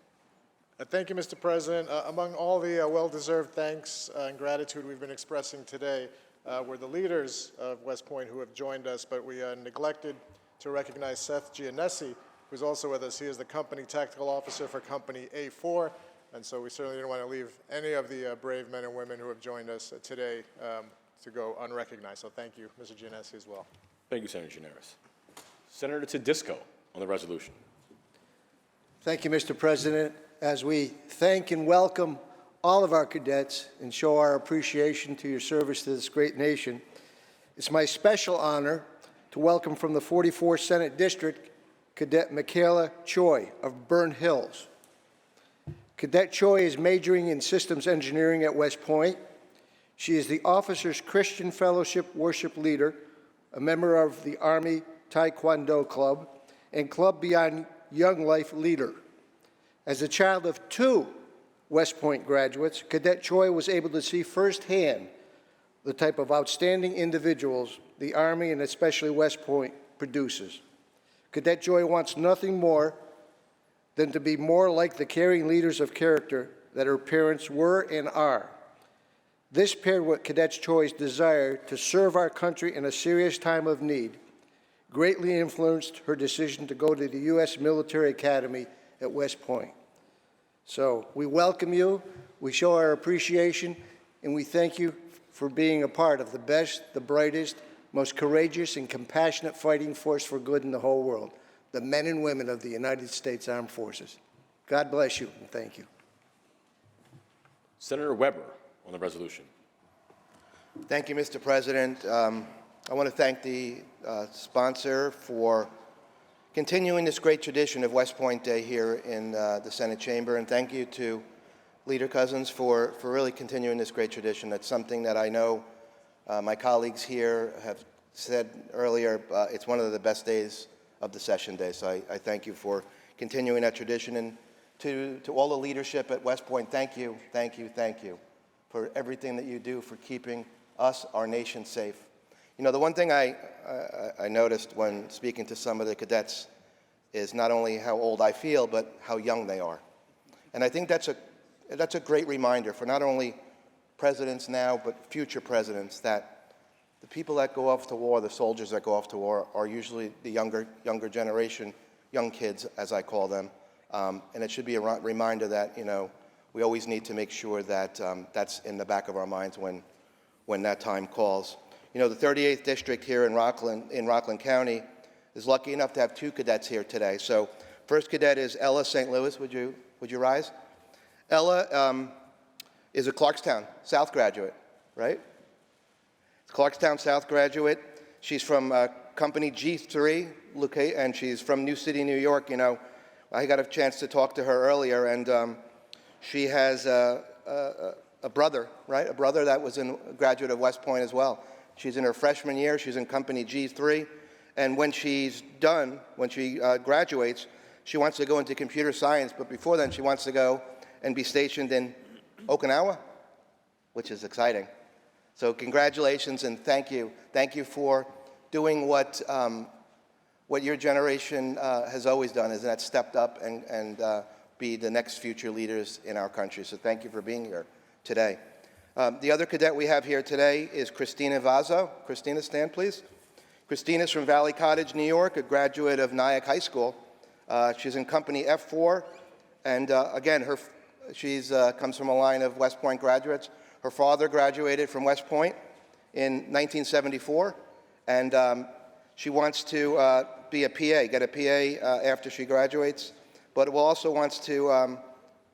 Thank you, Mr. President. Among all the well-deserved thanks and gratitude we've been expressing today were the leaders of West Point who have joined us, but we neglected to recognize Seth Giannessi, who's also with us. He is the Company Tactical Officer for Company A4, and so we certainly didn't want to leave any of the brave men and women who have joined us today to go unrecognized. So thank you, Mr. Giannessi, as well. Thank you, Senator Gianaris. Senator Tedisco on the resolution. Thank you, Mr. President. As we thank and welcome all of our cadets and show our appreciation to your service to this great nation, it's my special honor to welcome from the 44th Senate District, Cadet Michaela Choi of Burnt Hills. Cadet Choi is majoring in systems engineering at West Point. She is the Officers Christian Fellowship Worship Leader, a member of the Army Taekwondo Club, and Club Beyond Young Life Leader. As a child of two West Point graduates, Cadet Choi was able to see firsthand the type of outstanding individuals the Army and especially West Point produces. Cadet Choi wants nothing more than to be more like the caring leaders of character that her parents were and are. This paired with Cadet Choi's desire to serve our country in a serious time of need greatly influenced her decision to go to the U.S. Military Academy at West Point. So we welcome you, we show our appreciation, and we thank you for being a part of the best, the brightest, most courageous and compassionate fighting force for good in the whole world, the men and women of the United States Armed Forces. God bless you, and thank you. Senator Weber on the resolution. Thank you, Mr. President. I want to thank the sponsor for continuing this great tradition of West Point Day here in the Senate chamber, and thank you to Leader Cousins for really continuing this great tradition. That's something that I know my colleagues here have said earlier. It's one of the best days of the session day, so I thank you for continuing that tradition. And to all the leadership at West Point, thank you for everything that you do for keeping us, our nation, safe. You know, the one thing I noticed when speaking to some of the cadets is not only how old I feel, but how young they are. And I think that's a great reminder for not only presidents now, but future presidents, that the people that go off to war, the soldiers that go off to war, are usually the younger generation, young kids, as I call them. And it should be a reminder that, you know, we always need to make sure that that's in the back of our minds when that time calls. You know, the 38th District here in Rockland County is lucky enough to have two cadets here today. So first cadet is Ella St. Louis. Would you rise? Ella is a Clarkstown South graduate, right? Clarkstown South graduate. She's from Company G3, and she's from New City, New York. You know, I got a chance to talk to her earlier, and she has a brother, right? A brother that was a graduate of West Point as well. She's in her freshman year. She's in Company G3. And when she's done, when she graduates, she wants to go into computer science. But before then, she wants to go and be stationed in Okinawa. which is exciting. So congratulations and thank you. Thank you for doing what your generation has always done, is that stepped up and be the next future leaders in our country. So thank you for being here today. The other cadet we have here today is Christina Vazzo. Christina, stand please. Christina's from Valley Cottage, New York, a graduate of Nyack High School. She's in Company F4, and again, she comes from a line of West Point graduates. Her father graduated from West Point in 1974, and she wants to be a PA, get a PA after she graduates, but also wants to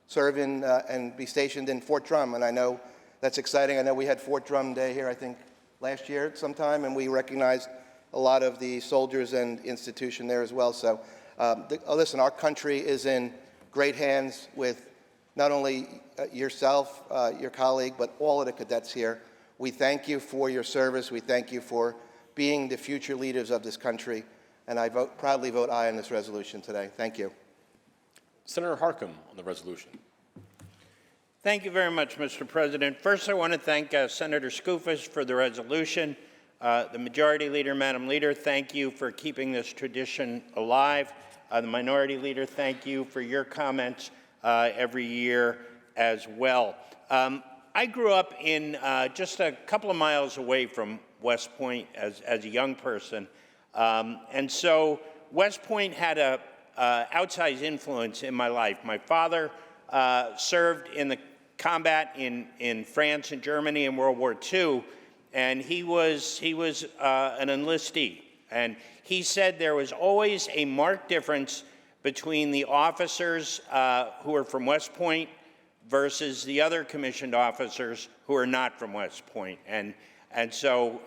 serve in and be stationed in Fort Drum, and I know that's exciting. I know we had Fort Drum Day here, I think, last year sometime, and we recognized a lot of the soldiers and institution there as well. So, listen, our country is in great hands with not only yourself, your colleague, but all of the cadets here. We thank you for your service. We thank you for being the future leaders of this country, and I proudly vote aye on this resolution today. Thank you. Senator Harkin on the resolution. Thank you very much, Mr. President. First, I want to thank Senator Skoufis for the resolution. The Majority Leader, Madam Leader, thank you for keeping this tradition alive. The Minority Leader, thank you for your comments every year as well. I grew up in just a couple of miles away from West Point as a young person, and so West Point had a outsized influence in my life. My father served in the combat in France and Germany in World War II, and he was an enlistee. And he said there was always a marked difference between the officers who were from West Point versus the other commissioned officers who are not from West Point. And so,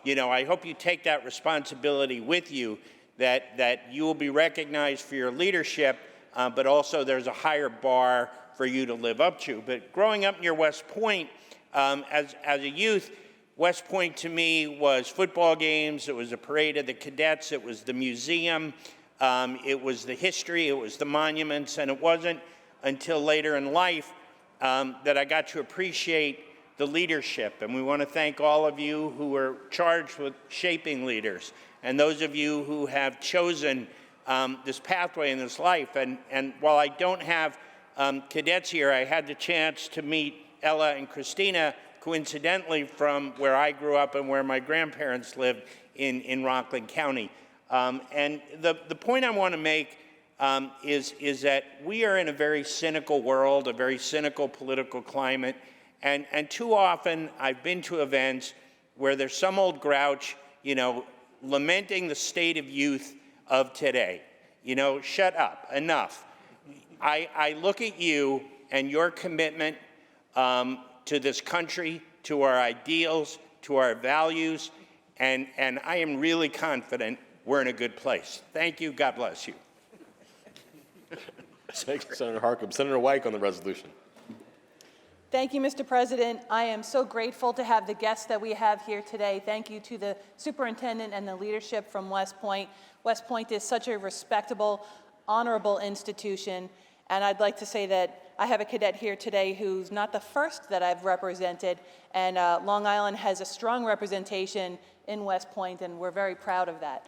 you know, I hope you take that responsibility with you, that you will be recognized for your leadership, but also there's a higher bar for you to live up to. But growing up near West Point, as a youth, West Point to me was football games, it was a parade of the cadets, it was the museum, it was the history, it was the monuments, and it wasn't until later in life that I got to appreciate the leadership. And we want to thank all of you who were charged with shaping leaders, and those of you who have chosen this pathway in this life. And while I don't have cadets here, I had the chance to meet Ella and Christina, coincidentally from where I grew up and where my grandparents lived in Rockland County. And the point I want to make is that we are in a very cynical world, a very cynical political climate, and too often I've been to events where there's some old grouch, you know, lamenting the state of youth of today. You know, shut up, enough. I look at you and your commitment to this country, to our ideals, to our values, and I am really confident we're in a good place. Thank you. God bless you. Thank you, Senator Harkin. Senator Wyke on the resolution. Thank you, Mr. President. I am so grateful to have the guests that we have here today. Thank you to the superintendent and the leadership from West Point. West Point is such a respectable, honorable institution, and I'd like to say that I have a cadet here today who's not the first that I've represented, and Long Island has a strong representation in West Point, and we're very proud of that.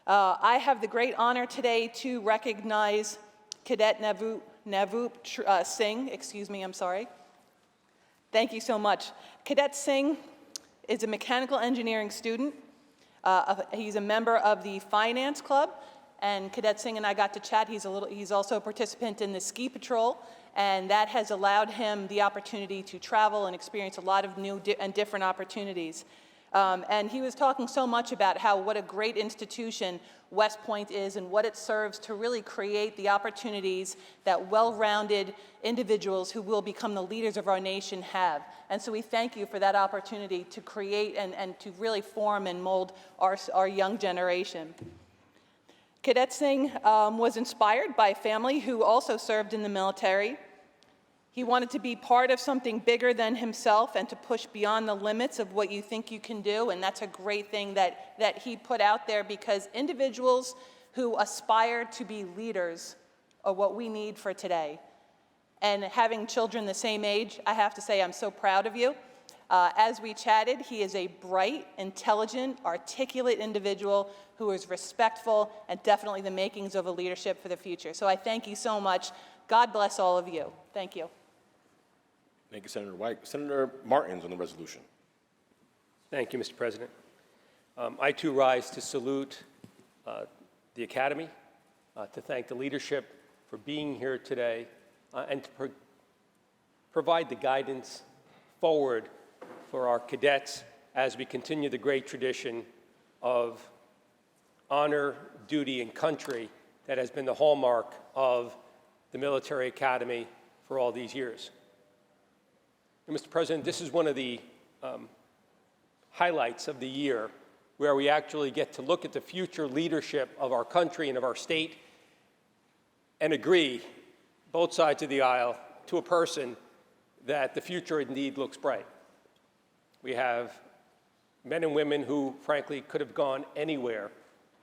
I have the great honor today to recognize Cadet Navroop Singh, Thank you so much. Cadet Singh is a mechanical engineering student. He's a member of the Finance Club, and Cadet Singh and I got to chat. He's also a participant in the Ski Patrol, and that has allowed him the opportunity to travel and experience a lot of new and different opportunities. And he was talking so much about what a great institution West Point is and what it serves to really create the opportunities that well-rounded individuals who will become the leaders of our nation have. And so we thank you for that opportunity to create and to really form and mold our young generation. Cadet Singh was inspired by a family who also served in the military. He wanted to be part of something bigger than himself and to push beyond the limits of what you think you can do, and that's a great thing that he put out there, because individuals who aspire to be leaders are what we need for today. And having children the same age, I have to say I'm so proud of you. As we chatted, he is a bright, intelligent, articulate individual who is respectful and definitely the makings of a leadership for the future. So I thank you so much. God bless all of you. Thank you. Thank you, Senator White. Senator Martins on the resolution. Thank you, Mr. President. I too rise to salute the Academy, to thank the leadership for being here today, and to provide the guidance forward for our cadets as we continue the great tradition of honor, duty, and country that has been the hallmark of the military academy for all these years. And Mr. President, this is one of the highlights of the year where we actually get to look at the future leadership of our country and of our state and agree, both sides of the aisle, to a person that the future indeed looks bright. We have men and women who, frankly, could have gone anywhere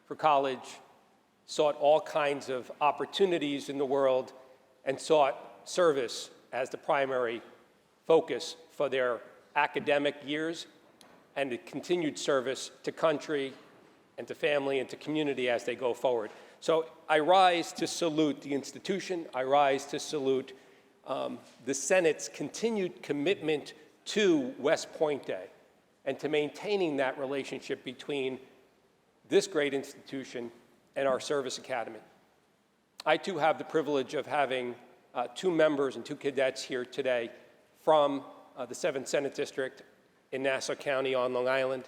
for college, sought all kinds of opportunities in the world, and sought service as the primary focus for their academic years and the continued service to country and to family and to community as they go forward. So I rise to salute the institution. I rise to salute the Senate's continued commitment to West Point Day and to maintaining that relationship between this great institution and our service academy. I too have the privilege of having two members and two cadets here today from the 7th Senate District in Nassau County on Long Island.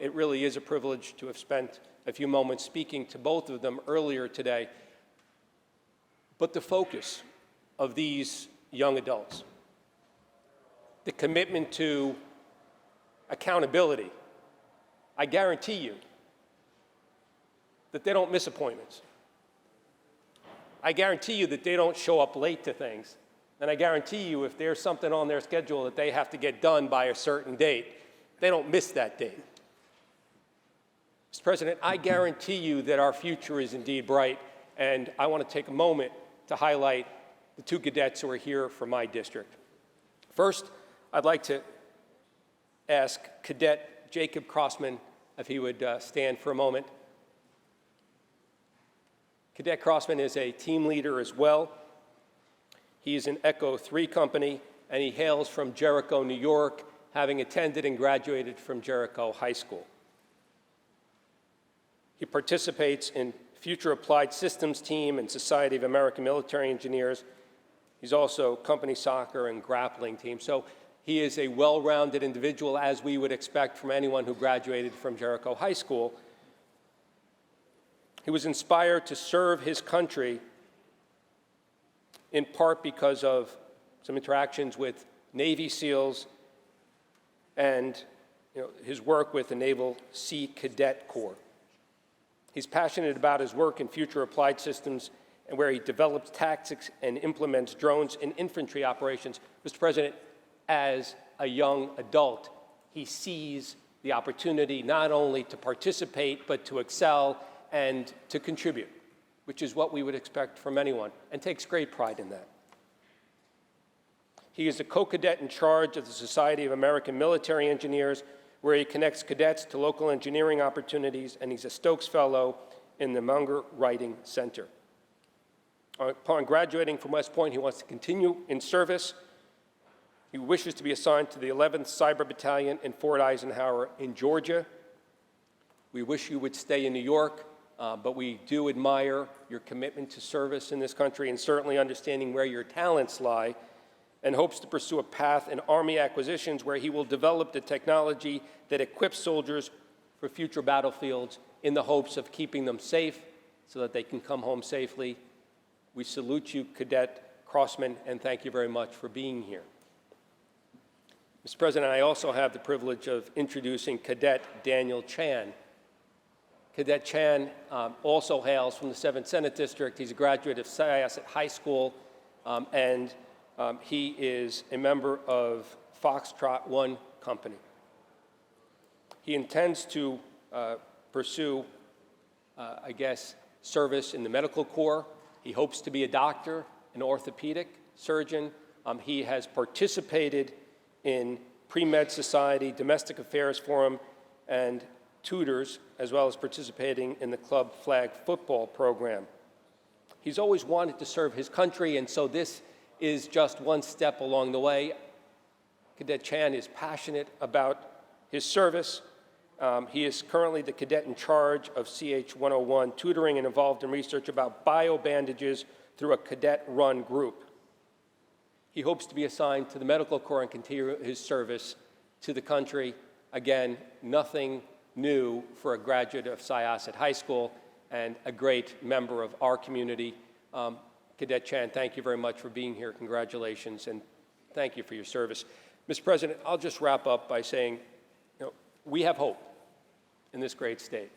It really is a privilege to have spent a few moments speaking to both of them earlier today. But the focus of these young adults, the commitment to accountability, I guarantee you that they don't miss appointments. I guarantee you that they don't show up late to things. And I guarantee you if there's something on their schedule that they have to get done by a certain date, they don't miss that date. Mr. President, I guarantee you that our future is indeed bright, and I want to take a moment to highlight the two cadets who are here from my district. First, I'd like to ask Cadet Jacob Crossman if he would stand for a moment. Cadet Crossman is a team leader as well. He is in Echo 3 Company, and he hails from Jericho, New York, having attended and graduated from Jericho High School. He participates in Future Applied Systems Team and Society of American Military Engineers. He's also company soccer and grappling team. So he is a well-rounded individual, as we would expect from anyone who graduated from Jericho High School. He was inspired to serve his country in part because of some interactions with Navy SEALs and his work with the Naval Sea Cadet Corps. He's passionate about his work in future applied systems and where he develops tactics and implements drones in infantry operations. Mr. President, as a young adult, he sees the opportunity not only to participate, but to excel and to contribute, which is what we would expect from anyone, and takes great pride in that. He is a co-cadet in charge of the Society of American Military Engineers, where he connects cadets to local engineering opportunities, and he's a Stokes Fellow in the Munger Writing Center. Upon graduating from West Point, he wants to continue in service. He wishes to be assigned to the 11th Cyber Battalion in Fort Eisenhower in Georgia. We wish you would stay in New York, but we do admire your commitment to service in this country and certainly understanding where your talents lie, and hopes to pursue a path in Army acquisitions where he will develop the technology that equips soldiers for future battlefields in the hopes of keeping them safe so that they can come home safely. We salute you, Cadet Crossman, and thank you very much for being here. Mr. President, I also have the privilege of introducing Cadet Daniel Chan. Cadet Chan also hails from the 7th Senate District. He's a graduate of Syosset High School, and he is a member of Foxtrot 1 Company. He intends to pursue, service in the medical corps. He hopes to be a doctor, an orthopedic surgeon. He has participated in Pre-Med Society, Domestic Affairs Forum, and tutors, as well as participating in the club flag football program. He's always wanted to serve his country, and so this is just one step along the way. Cadet Chan is passionate about his service. He is currently the cadet in charge of CH-101, tutoring and involved in research about biobandages through a cadet-run group. He hopes to be assigned to the Medical Corps and continue his service to the country. Again, nothing new for a graduate of Syosset High School and a great member of our community. Cadet Chan, thank you very much for being here. Congratulations, and thank you for your service. Mr. President, I'll just wrap up by saying, we have hope in this great state.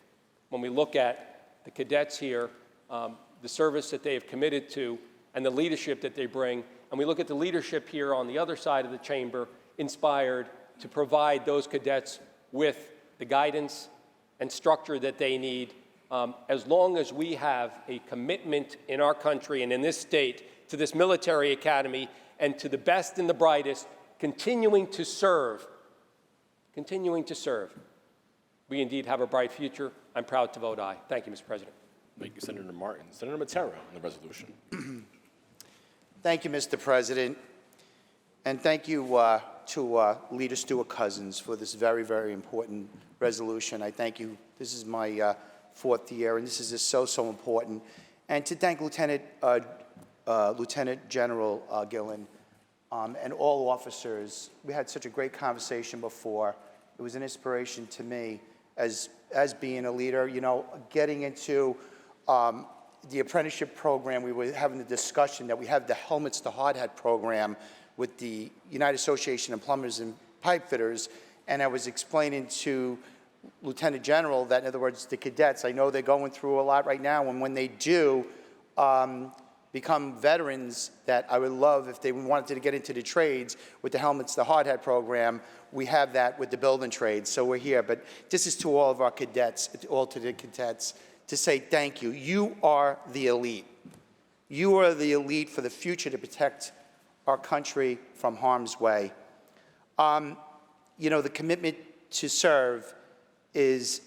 When we look at the cadets here, the service that they have committed to, and the leadership that they bring, and we look at the leadership here on the other side of the chamber, inspired to provide those cadets with the guidance and structure that they need. As long as we have a commitment in our country and in this state to this military academy and to the best and the brightest, continuing to serve, we indeed have a bright future. I'm proud to vote aye. Thank you, Mr. President. Thank you, Senator Martin. Senator Matera on the resolution. Thank you, Mr. President. And thank you to Leader Stewart-Cousins for this very, very important resolution. I thank you. This is my fourth year, and this is just so important. And to thank Lieutenant General Gillen and all officers. We had such a great conversation before. It was an inspiration to me as being a leader. You know, getting into the apprenticeship program, we were having the discussion that we have the Helmets to Hard Hat program with the United Association of Plumbers and Pipe Fitters, and I was explaining to Lieutenant General that, in other words, the cadets, I know they're going through a lot right now, and when they do become veterans, that I would love if they wanted to get into the trades with the Helmets to Hard Hat program. We have that with the building trades, so we're here. But this is to all of our cadets, all to the cadets, to say thank you. You are the elite. You are the elite for the future to protect our country from harm's way. You know, the commitment to serve is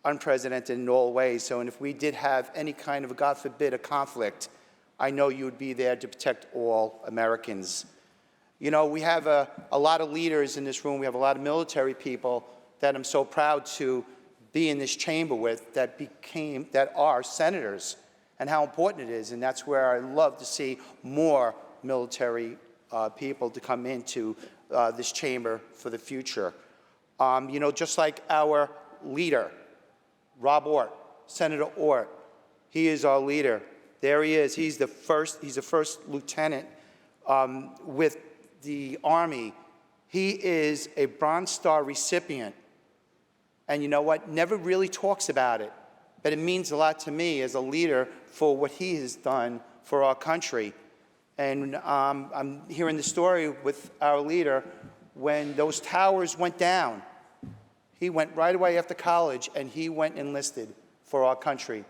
unprecedented in all ways. So, and if we did have any kind of, God forbid, a conflict, I know you would be there to protect all Americans. You know, we have a lot of leaders in this room. We have a lot of military people that I'm so proud to be in this chamber with that are senators, and how important it is. And that's where I love to see more military people to come into this chamber for the future. You know, just like our leader, Rob Ort, Senator Ort, he is our leader. There he is. He's the first lieutenant with the Army. He is a Bronze Star recipient. And you know what? Never really talks about it. But it means a lot to me as a leader for what he has done for our country. And I'm hearing the story with our leader when those towers went down. He went right away after college, and he went enlisted for our country.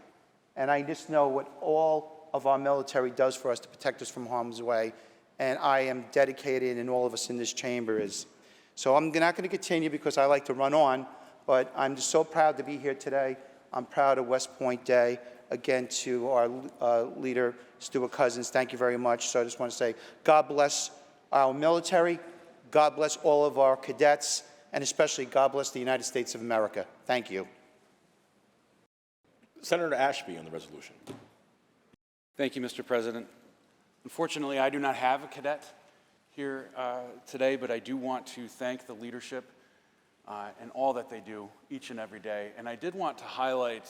And I just know what all of our military does for us to protect us from harm's way. And I am dedicated, and all of us in this chamber is. So I'm not going to continue because I like to run on, but I'm just so proud to be here today. I'm proud of West Point Day. Again, to our leader, Stewart-Cousins, thank you very much. So I just want to say, God bless our military, God bless all of our cadets, and especially God bless the United States of America. Thank you. Senator Ashby on the resolution. Thank you, Mr. President. Unfortunately, I do not have a cadet here today, but I do want to thank the leadership and all that they do each and every day. And I did want to highlight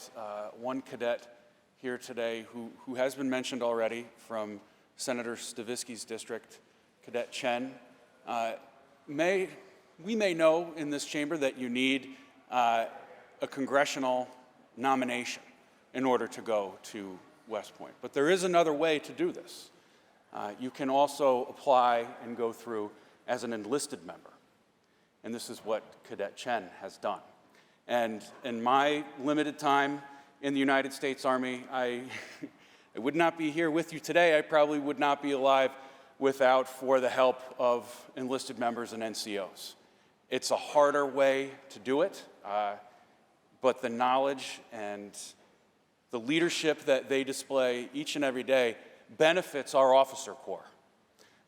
one cadet here today who has been mentioned already from Senator Stavisky's district, Cadet Chen. We may know in this chamber that you need a congressional nomination in order to go to West Point. But there is another way to do this. You can also apply and go through as an enlisted member. And this is what Cadet Chen has done. And in my limited time in the United States Army, I would not be here with you today. I probably would not be alive without for the help of enlisted members and NCOs. It's a harder way to do it, but the knowledge and the leadership that they display each and every day benefits our officer corps,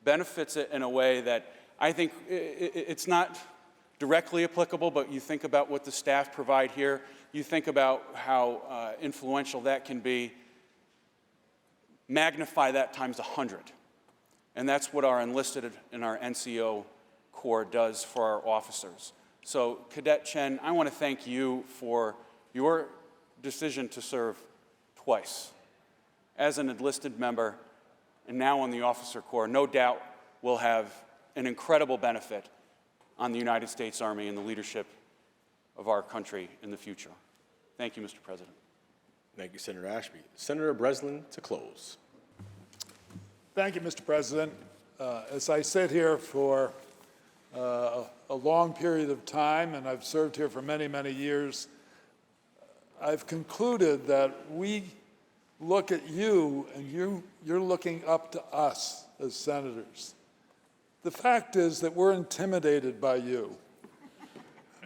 benefits it in a way that I think it's not directly applicable, but you think about what the staff provide here, you think about how influential that can be, magnify that times 100. And that's what our enlisted and our NCO Corps does for our officers. So Cadet Chen, I want to thank you for your decision to serve twice as an enlisted member and now on the Officer Corps. No doubt will have an incredible benefit on the United States Army and the leadership of our country in the future. Thank you, Mr. President. Thank you, Senator Ashby. Senator Breslin to close. Thank you, Mr. President. As I sit here for a long period of time, and I've served here for many, many years, I've concluded that we look at you and you're looking up to us as senators. The fact is that we're intimidated by you.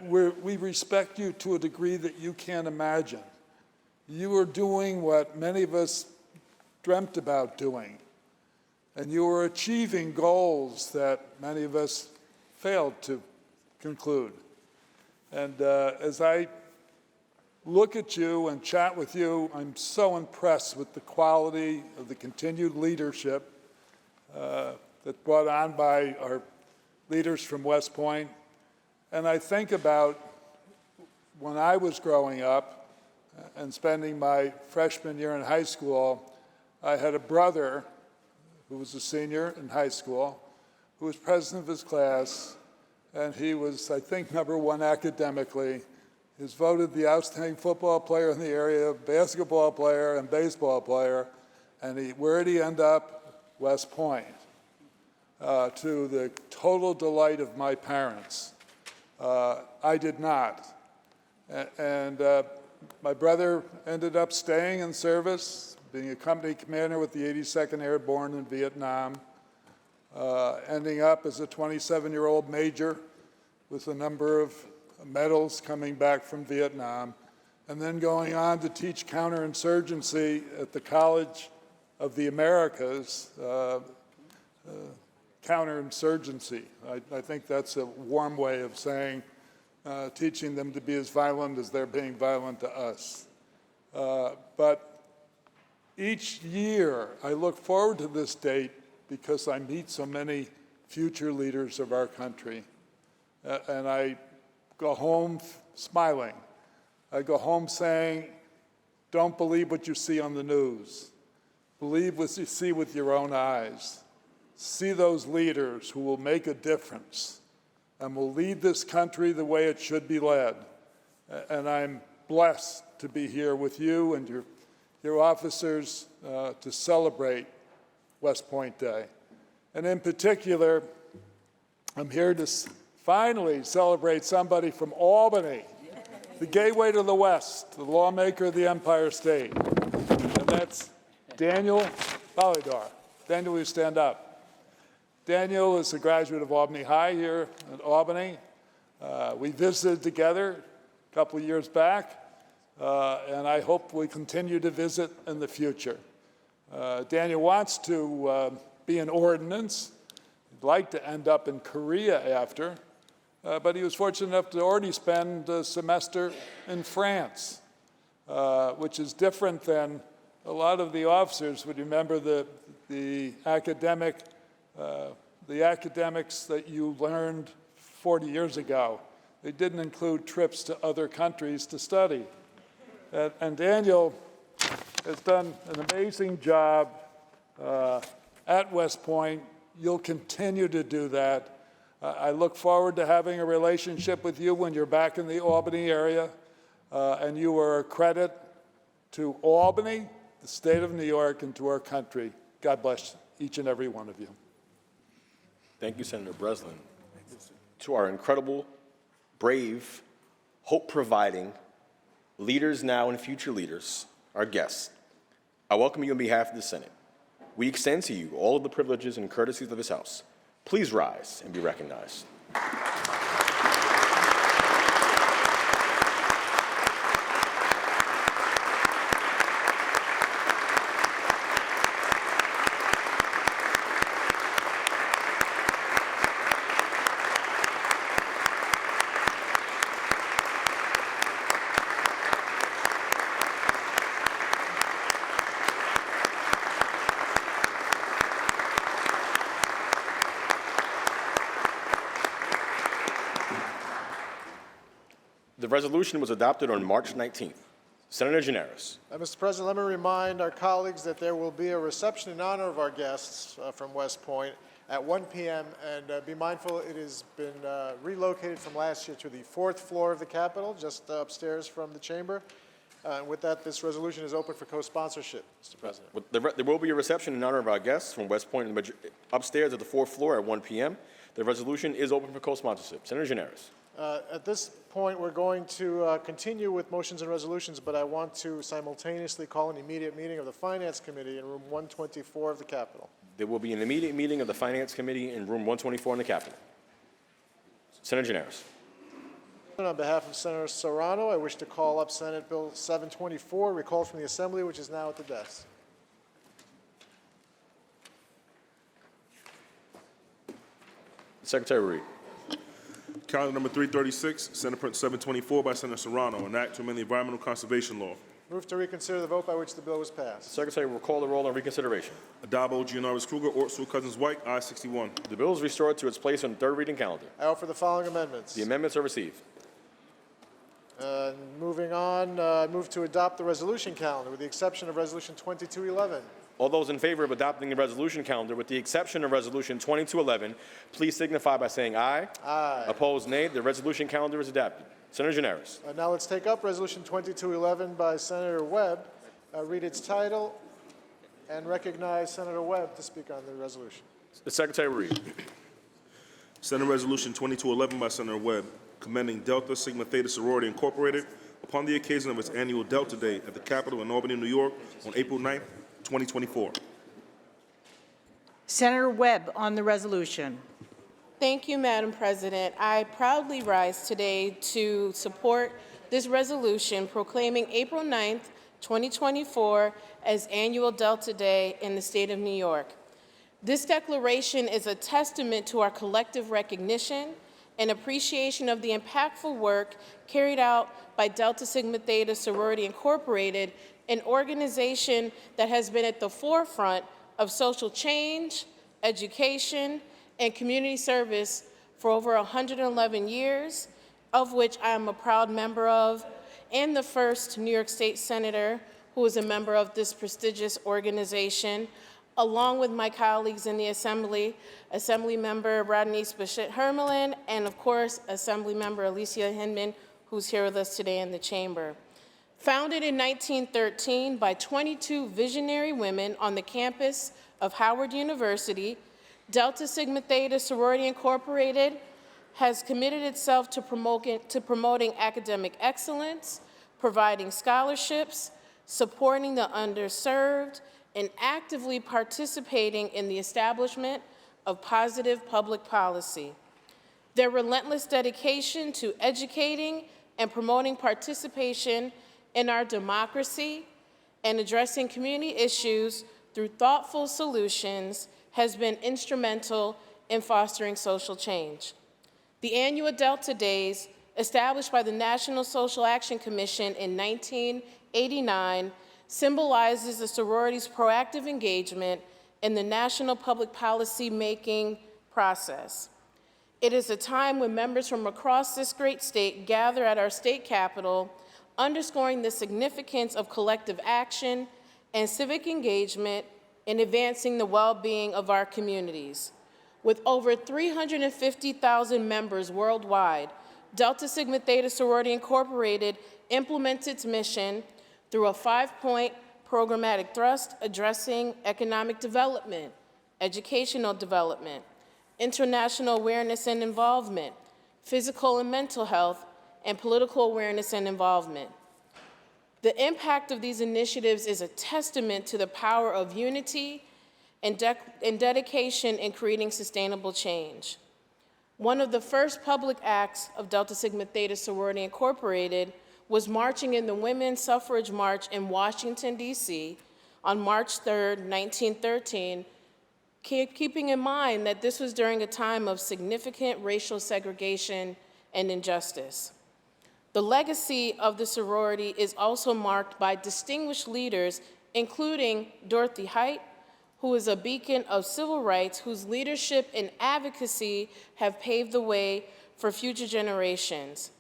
We respect you to a degree that you can't imagine. You are doing what many of us dreamt about doing, and you are achieving goals that many of us failed to conclude. And as I look at you and chat with you, I'm so impressed with the quality of the continued leadership that's brought on by our leaders from West Point. And I think about when I was growing up and spending my freshman year in high school, I had a brother who was a senior in high school, who was president of his class, and he was, I think, #1 academically. He was voted the outstanding football player in the area, basketball player, and baseball player. And where did he end up? West Point, to the total delight of my parents. I did not. And my brother ended up staying in service, being a company commander with the 82nd Airborne in Vietnam, ending up as a 27-year-old major with a number of medals coming back from Vietnam, and then going on to teach counterinsurgency at the College of the Americas, counterinsurgency. I think that's a warm way of saying teaching them to be as violent as they're being violent to us. But each year I look forward to this date because I meet so many future leaders of our country. And I go home smiling. I go home saying, don't believe what you see on the news. Believe what you see with your own eyes. See those leaders who will make a difference and will lead this country the way it should be led. And I'm blessed to be here with you and your officers to celebrate West Point Day. And in particular, I'm here to finally celebrate somebody from Albany, the gateway to the West, the lawmaker of the Empire State. And that's Daniel Polidor. Daniel, will you stand up? Daniel is a graduate of Albany High here in Albany. We visited together a couple of years back, and I hope we continue to visit in the future. Daniel wants to be an ordnance. He'd like to end up in Korea after, but he was fortunate enough to already spend a semester in France, which is different than a lot of the officers would remember the academics that you learned 40 years ago. They didn't include trips to other countries to study. And Daniel has done an amazing job at West Point. You'll continue to do that. I look forward to having a relationship with you when you're back in the Albany area. And you are a credit to Albany, the state of New York, and to our country. God bless each and every one of you. Thank you, Senator Breslin. To our incredible, brave, hope-providing leaders now and future leaders, our guests, I welcome you on behalf of the Senate. We extend to you all of the privileges and courtesies of this House. Please rise and be recognized. The resolution was adopted on March 19th. Senator Gianaris. Mr. President, let me remind our colleagues that there will be a reception in honor of our guests from West Point at 1 p.m. And be mindful, it has been relocated from last year to the 4th floor of the Capitol, just upstairs from the chamber. And with that, this resolution is open for co-sponsorship, Mr. President. There will be a reception in honor of our guests from West Point upstairs at the 4th floor at 1 p.m. The resolution is open for co-sponsorship. Senator Gianaris. At this point, we're going to continue with motions and resolutions, but I want to simultaneously call an immediate meeting of the Finance Committee in room 124 of the Capitol. There will be an immediate meeting of the Finance Committee in room 124 in the Capitol. Senator Gianaris. On behalf of Senator Serrano, I wish to call up Senate Bill 724, recalled from the Assembly, which is now at the desk. Secretary Reed. Calendar number 336, Senate Print 724 by Senator Serrano, an act to amend the Environmental Conservation Law. Move to reconsider the vote by which the bill was passed. Secretary will call the roll on reconsideration. Addabbo, Gianaris Kruger, Ort, Sue, Cousins, White, I-61. The bill is restored to its place on the third reading calendar. I offer the following amendments. The amendments are received. Moving on, move to adopt the resolution calendar with the exception of Resolution 2211. All those in favor of adopting the resolution calendar with the exception of Resolution 2211, please signify by saying aye. Aye. Opposed, nay. The resolution calendar is adopted. Senator Gianaris. Now let's take up Resolution 2211 by Senator Webb. Read its title and recognize Senator Webb to speak on the resolution. Secretary Reed. Senate Resolution 2211 by Senator Webb, commending Delta Sigma Theta Sorority Incorporated upon the occasion of its annual Delta Day at the Capitol in Albany, New York on April 9th, 2024. Senator Webb on the resolution. Thank you, Madam President. I proudly rise today to support this resolution proclaiming April 9th, 2024 as annual Delta Day in the state of New York. This declaration is a testament to our collective recognition and appreciation of the impactful work carried out by Delta Sigma Theta Sorority Incorporated, an organization that has been at the forefront of social change, education, and community service for over 111 years, of which I am a proud member of, and the first New York State Senator who is a member of this prestigious organization, along with my colleagues in the Assembly, Assemblymember Rodneyce Bichette-Hermelin, and of course, Assemblymember Alicia Hinman, who's here with us today in the chamber. Founded in 1913 by 22 visionary women on the campus of Howard University, Delta Sigma Theta Sorority Incorporated has committed itself to promoting academic excellence, providing scholarships, supporting the underserved, and actively participating in the establishment of positive public policy. Their relentless dedication to educating and promoting participation in our democracy and addressing community issues through thoughtful solutions has been instrumental in fostering social change. The annual Delta Days, established by the National Social Action Commission in 1989, symbolizes the sorority's proactive engagement in the national public policy making process. It is a time when members from across this great state gather at our state capitol, underscoring the significance of collective action and civic engagement in advancing the well-being of our communities. With over 350,000 members worldwide, Delta Sigma Theta Sorority Incorporated implements its mission through a 5-point programmatic thrust addressing economic development, educational development, international awareness and involvement, physical and mental health, and political awareness and involvement. The impact of these initiatives is a testament to the power of unity and dedication in creating sustainable change. One of the first public acts of Delta Sigma Theta Sorority Incorporated was marching in the Women's Suffrage March in Washington, D.C. on March 3rd, 1913, keeping in mind that this was during a time of significant racial segregation and injustice. The legacy of the sorority is also marked by distinguished leaders, including Dorothy Height, who is a beacon of civil rights, whose leadership and advocacy have paved the way for future generations.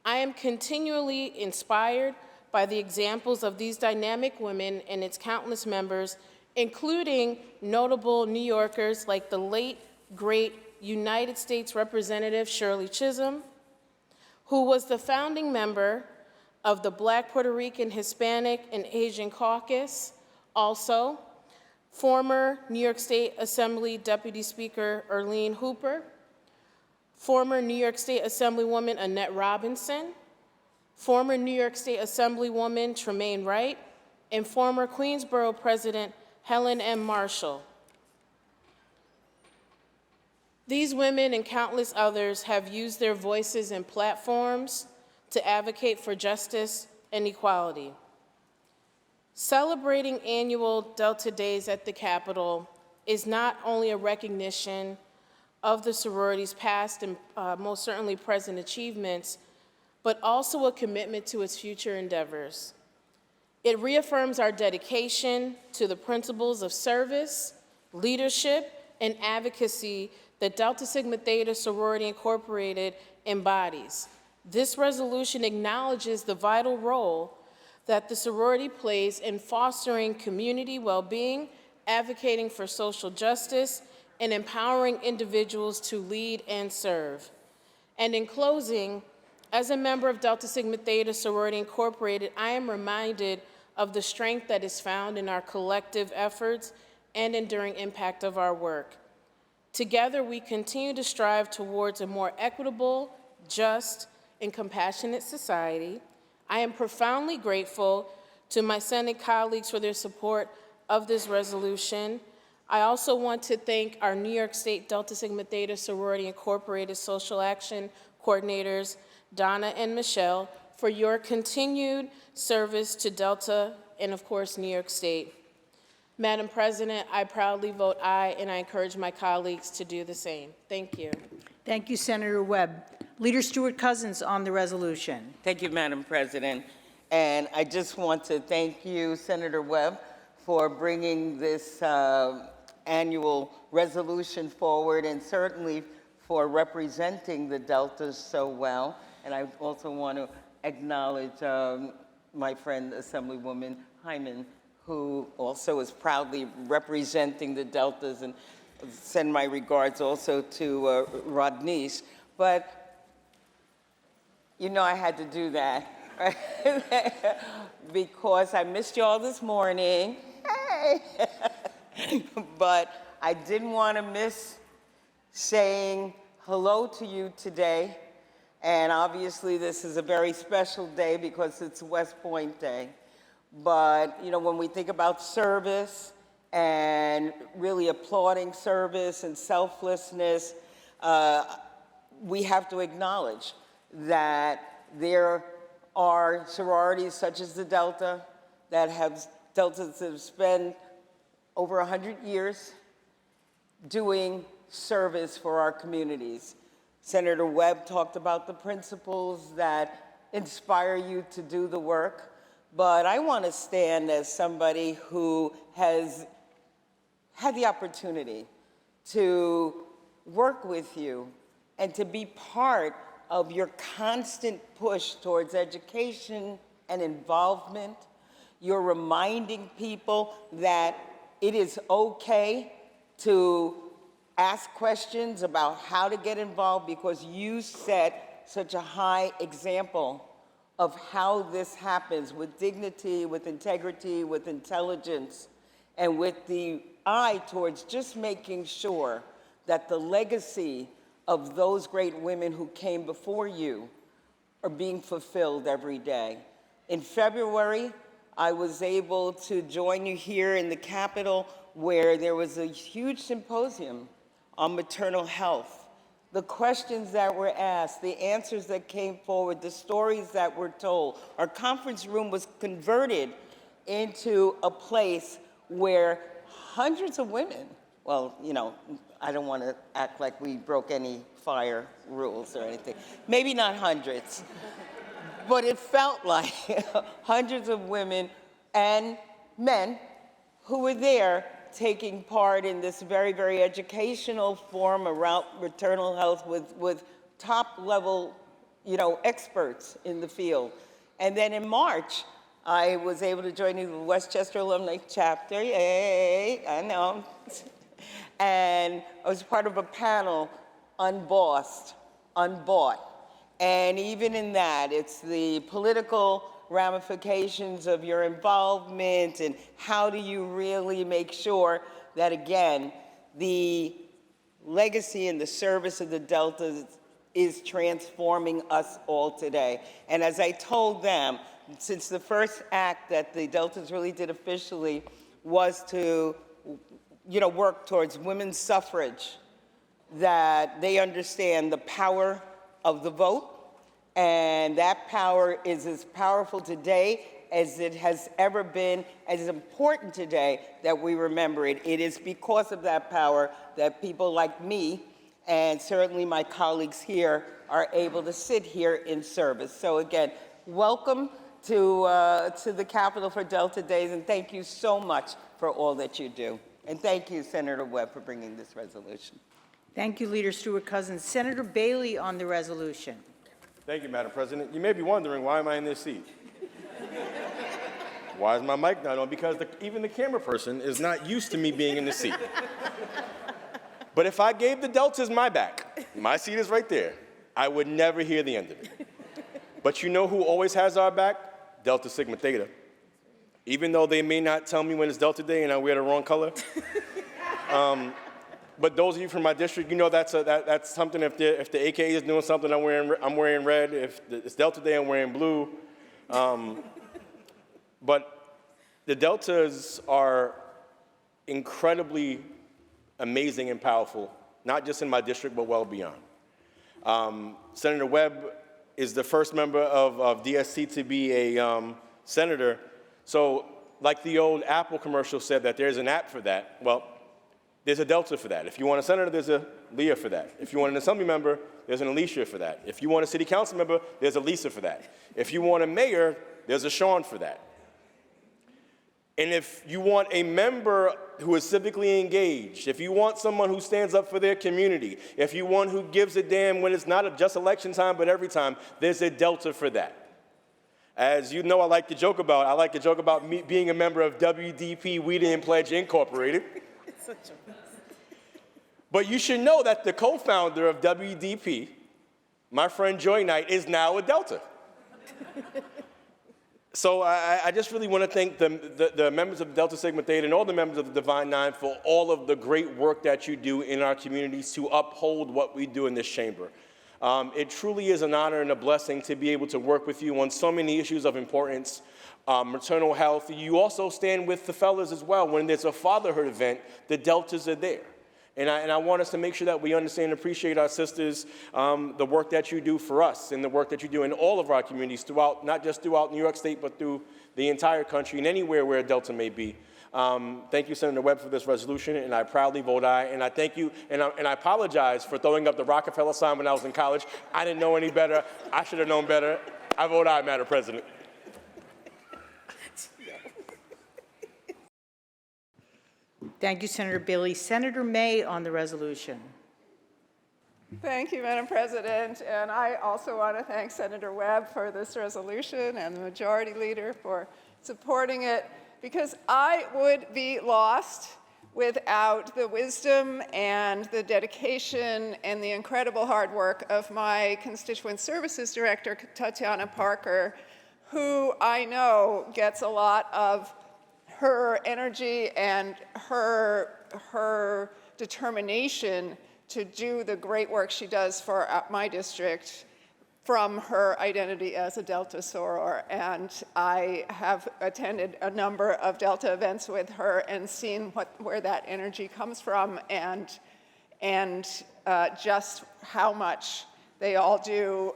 I am continually inspired by the examples of these dynamic women and its countless members, including notable New Yorkers like the late, great United States Representative Shirley Chisholm, who was the founding member of the Black, Puerto Rican, Hispanic, and Asian Caucus. Also, former New York State Assembly Deputy Speaker Earlene Hooper, former New York State Assemblywoman Annette Robinson, former New York State Assemblywoman Tremaine Wright, and former Queensborough President Helen M. Marshall. These women and countless others have used their voices and platforms to advocate for justice and equality. Celebrating annual Delta Days at the Capitol is not only a recognition of the sorority's past and most certainly present achievements, but also a commitment to its future endeavors. It reaffirms our dedication to the principles of service, leadership, and advocacy that Delta Sigma Theta Sorority Incorporated embodies. This resolution acknowledges the vital role that the sorority plays in fostering community well-being, advocating for social justice, and empowering individuals to lead and serve. And in closing, as a member of Delta Sigma Theta Sorority Incorporated, I am reminded of the strength that is found in our collective efforts and enduring impact of our work. Together, we continue to strive towards a more equitable, just, and compassionate society. I am profoundly grateful to my Senate colleagues for their support of this resolution. I also want to thank our New York State Delta Sigma Theta Sorority Incorporated Social Action Coordinators, Donna and Michelle, for your continued service to Delta and, of course, New York State. Madam President, I proudly vote aye, and I encourage my colleagues to do the same. Thank you. Thank you, Senator Webb. Leader Stewart-Cousins on the resolution. Thank you, Madam President. And I just want to thank you, Senator Webb, for bringing this annual resolution forward, and certainly for representing the Deltas so well. And I also want to acknowledge my friend, Assemblywoman Hyman, who also is proudly representing the Deltas, and send my regards also to Rodney's. But, you know, I had to do that, right? Because I missed you all this morning. Hey! But I didn't want to miss saying hello to you today. And obviously, this is a very special day because it's West Point Day. But, you know, when we think about service and really applauding service and selflessness, we have to acknowledge that there are sororities such as the Delta that have spent over 100 years doing service for our communities. Senator Webb talked about the principles that inspire you to do the work. But I want to stand as somebody who has had the opportunity to work with you and to be part of your constant push towards education and involvement. You're reminding people that it is okay to ask questions about how to get involved because you set such a high example of how this happens with dignity, with integrity, with intelligence, and with the eye towards just making sure that the legacy of those great women who came before you are being fulfilled every day. In February, I was able to join you here in the Capitol where there was a huge symposium on maternal health. The questions that were asked, the answers that came forward, the stories that were told. Our conference room was converted into a place where hundreds of women, well, you know, I don't want to act like we broke any fire rules or anything. Maybe not hundreds, but it felt like hundreds of women and men who were there taking part in this very, very educational forum around maternal health with top-level experts in the field. And then in March, I was able to join the Westchester Alumni Chapter. Yay, I know. And I was part of a panel, Unbossed, Unbought. And even in that, it's the political ramifications of your involvement and how do you really make sure that, again, the legacy and the service of the Delta is transforming us all today. And as I told them, since the first act that the Deltas really did officially was to, work towards women's suffrage, that they understand the power of the vote, and that power is as powerful today as it has ever been, as important today that we remember it. It is because of that power that people like me, and certainly my colleagues here, are able to sit here in service. So again, welcome to the Capitol for Delta Days, and thank you so much for all that you do. And thank you, Senator Webb, for bringing this resolution. Thank you, Leader Stewart-Cousins. Senator Bailey on the resolution. Thank you, Madam President. You may be wondering, why am I in this seat? Why is my mic not on? Because even the camera person is not used to me being in the seat. But if I gave the Deltas my back, my seat is right there, I would never hear the end of it. But you know who always has our back? Delta Sigma Theta. Even though they may not tell me when it's Delta Day and I wear the wrong color. But those of you from my district, you know that's something. If the AKA is doing something, I'm wearing red. If it's Delta Day, I'm wearing blue. But the Deltas are incredibly amazing and powerful, not just in my district, but well beyond. Senator Webb is the first member of DSC to be a senator. So like the old Apple commercial said that there's an app for that, well, there's a Delta for that. If you want a senator, there's a Leah for that. If you want an assembly member, there's an Alicia for that. If you want a city council member, there's a Lisa for that. If you want a mayor, there's a Sean for that. And if you want a member who is civically engaged, if you want someone who stands up for their community, if you want who gives a damn when it's not just election time, but every time, there's a Delta for that. As you know, I like to joke about me being a member of WDP We Didn't Pledge Incorporated. But you should know that the co-founder of WDP, my friend Joy Knight, is now a Delta. So I just really want to thank the members of Delta Sigma Theta and all the members of the Divine Nine for all of the great work that you do in our communities to uphold what we do in this chamber. It truly is an honor and a blessing to be able to work with you on so many issues of importance. Maternal health. You also stand with the fellas as well. When there's a fatherhood event, the Deltas are there. And I want us to make sure that we understand and appreciate our sisters, the work that you do for us and the work that you do in all of our communities throughout, not just throughout New York State, but through the entire country and anywhere where a Delta may be. Thank you, Senator Webb, for this resolution, and I proudly vote aye. And I thank you, and I apologize for throwing up the Rockefeller sign when I was in college. I didn't know any better. I should have known better. I vote aye, Madam President. Thank you, Senator Bailey. Senator May on the resolution. Thank you, Madam President. And I also want to thank Senator Webb for this resolution and the Majority Leader for supporting it, because I would be lost without the wisdom and the dedication and the incredible hard work of my Constituent Services Director, Tatiana Parker, who I know gets a lot of her energy and her determination to do the great work she does for my district from her identity as a Delta soror. And I have attended a number of Delta events with her and seen where that energy comes from and just how much they all do.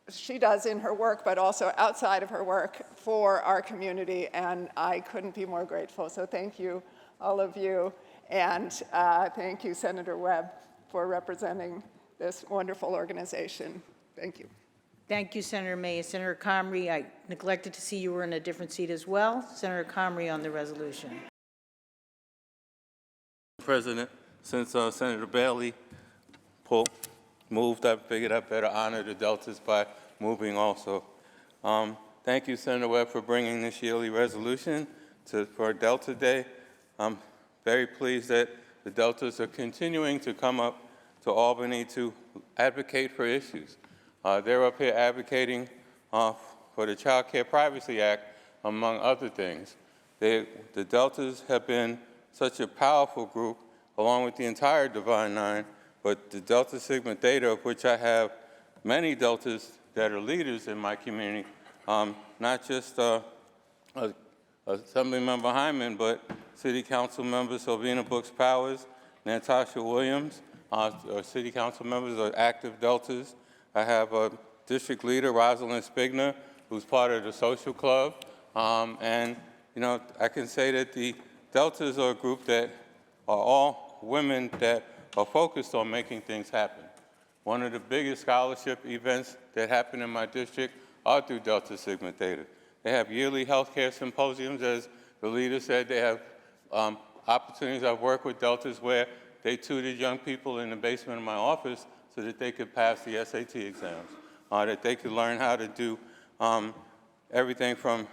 She does in her work, but also outside of her work for our community, and I couldn't be more grateful. So thank you, all of you, and thank you, Senator Webb, for representing this wonderful organization. Thank you. Thank you, Senator May. Senator Comrie, I neglected to see you were in a different seat as well. Senator Comrie on the resolution. President, since Senator Bailey moved, I figured I better honor the Deltas by moving also. Thank you, Senator Webb, for bringing this yearly resolution for Delta Day. I'm very pleased that the Deltas are continuing to come up to Albany to advocate for issues. They're up here advocating for the Child Care Privacy Act, among other things. The Deltas have been such a powerful group, along with the entire Divine Nine, but the Delta Sigma Theta, of which I have many Deltas that are leaders in my community, not just Assemblymember Hyman, but City Council members Sylvina Brooks Powers, Natasha Williams, City Council members are active Deltas. I have a District Leader, Rosalind Spigner, who's part of the Social Club. And, you know, I can say that the Deltas are a group that are all women that are focused on making things happen. One of the biggest scholarship events that happen in my district are through Delta Sigma Theta. They have yearly healthcare symposiums, as the leader said. They have opportunities. I've worked with Deltas where they tutored young people in the basement of my office so that they could pass the SAT exams, that they could learn how to do everything from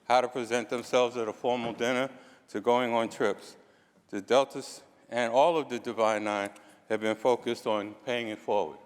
how to present themselves at a formal dinner to going on trips. The Deltas and all of the Divine Nine have been focused on paying it forward,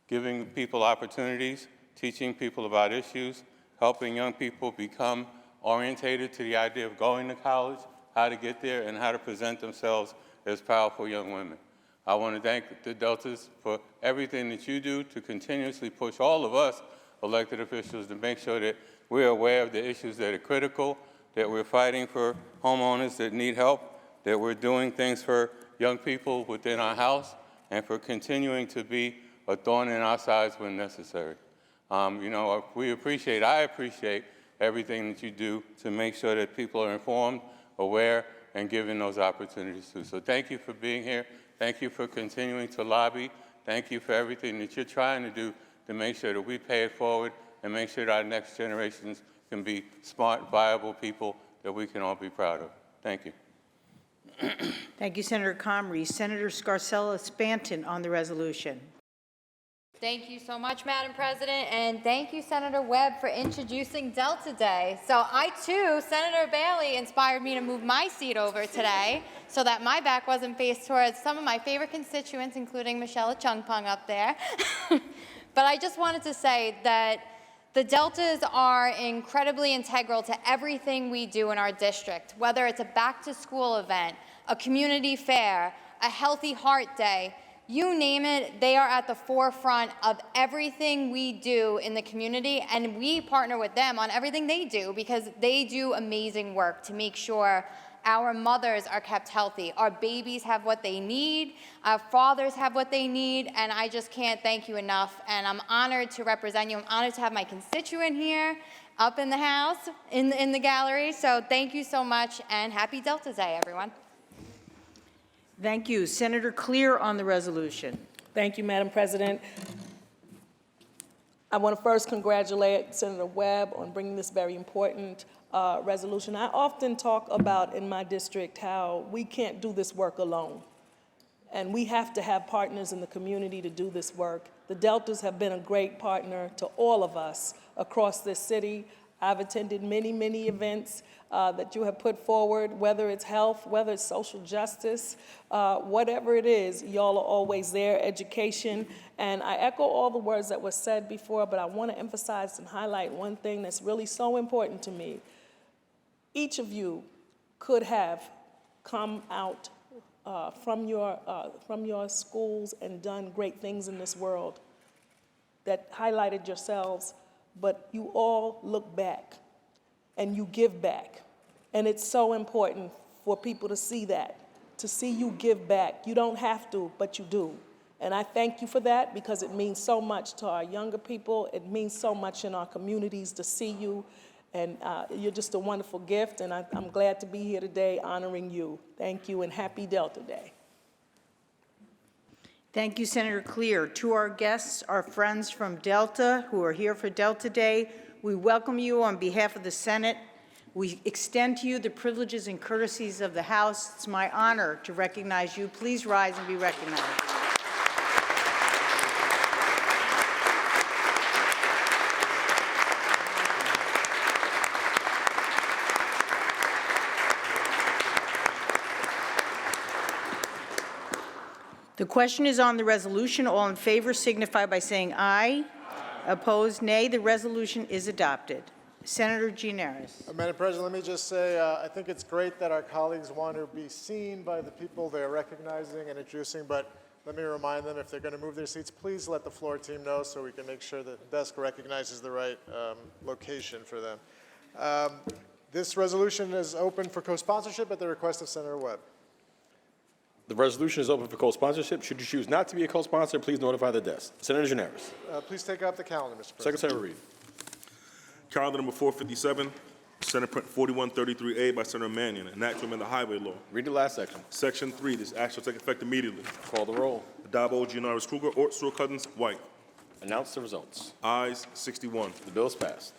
giving people opportunities, teaching people about issues, helping young people become orientated to the idea of going to college, how to get there, and how to present themselves as powerful young women. I want to thank the Deltas for everything that you do to continuously push all of us elected officials to make sure that we're aware of the issues that are critical, that we're fighting for homeowners that need help, that we're doing things for young people within our house, and for continuing to be a thorn in our sides when necessary. You know, I appreciate everything that you do to make sure that people are informed, aware, and given those opportunities too. So thank you for being here. Thank you for continuing to lobby. Thank you for everything that you're trying to do to make sure that we pay it forward and make sure that our next generations can be smart, viable people that we can all be proud of. Thank you. Thank you, Senator Comrie. Senator Scarcella-Spanton on the resolution. Thank you so much, Madam President, and thank you, Senator Webb, for introducing Delta Day. So I, too, Senator Bailey inspired me to move my seat over today so that my back wasn't faced towards some of my favorite constituents, including Michelle Chungpung up there. But I just wanted to say that the Deltas are incredibly integral to everything we do in our district, whether it's a back-to-school event, a community fair, a Healthy Heart Day. You name it, they are at the forefront of everything we do in the community, and we partner with them on everything they do because they do amazing work to make sure our mothers are kept healthy, our babies have what they need, our fathers have what they need, and I just can't thank you enough. And I'm honored to represent you. I'm honored to have my constituent here up in the house, in the gallery. So thank you so much, and happy Delta Day, everyone. Thank you. Senator Clear on the resolution. Thank you, Madam President. I want to first congratulate Senator Webb on bringing this very important resolution. I often talk about in my district how we can't do this work alone, and we have to have partners in the community to do this work. The Deltas have been a great partner to all of us across this city. I've attended many, many events that you have put forward, whether it's health, whether it's social justice, whatever it is, y'all are always there, education. And I echo all the words that were said before, but I want to emphasize and highlight one thing that's really so important to me. Each of you could have come out from your schools and done great things in this world that highlighted yourselves, but you all look back and you give back. And it's so important for people to see that, to see you give back. You don't have to, but you do. And I thank you for that because it means so much to our younger people. It means so much in our communities to see you. And you're just a wonderful gift, and I'm glad to be here today honoring you. Thank you, and happy Delta Day. Thank you, Senator Clear. To our guests, our friends from Delta who are here for Delta Day, we welcome you on behalf of the Senate. We extend to you the privileges and courtesies of the House. It's my honor to recognize you. Please rise and be recognized. The question is on the resolution. All in favor signify by saying aye. Opposed, nay. The resolution is adopted. Senator Gianaris. Madam President, let me just say, I think it's great that our colleagues want to be seen by the people they're recognizing and introducing, but let me remind them, if they're going to move their seats, please let the floor team know so we can make sure that the desk recognizes the right location for them. This resolution is open for co-sponsorship at the request of Senator Webb. The resolution is open for co-sponsorship. Should you choose not to be a co-sponsor, please notify the desk. Senator Gianaris. Please take up the calendar, Mr. President. Secretary will read. Calendar number 457, Senate Print 4133A by Senator Mannion, an act to amend the highway law. Read the last section. Section 3, this act shall take effect immediately. Call the roll. Addabbo, Gianaris, Kruger, Ort, Stewart-Cousins, White. Announce the results. Ayes 61. The bill is passed.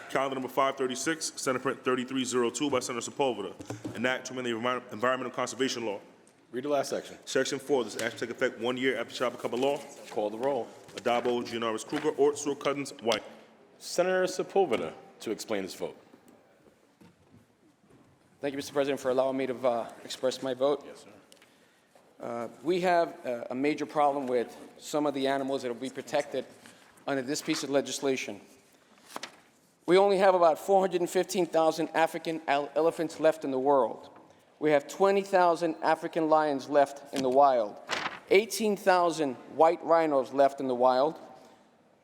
Calendar number 536, Senate Print 3302 by Senator Sepulveda, an act to amend the Environmental Conservation Law. Read the last section. Section 4, this act shall take effect 1 year after it shall become a law. Call the roll. Addabbo, Gianaris, Kruger, Ort, Stewart-Cousins, White. Senator Sepulveda to explain his vote. Thank you, Mr. President, for allowing me to express my vote. Yes, sir. We have a major problem with some of the animals that will be protected under this piece of legislation. We only have about 415,000 African elephants left in the world. We have 20,000 African lions left in the wild, 18,000 white rhinos left in the wild,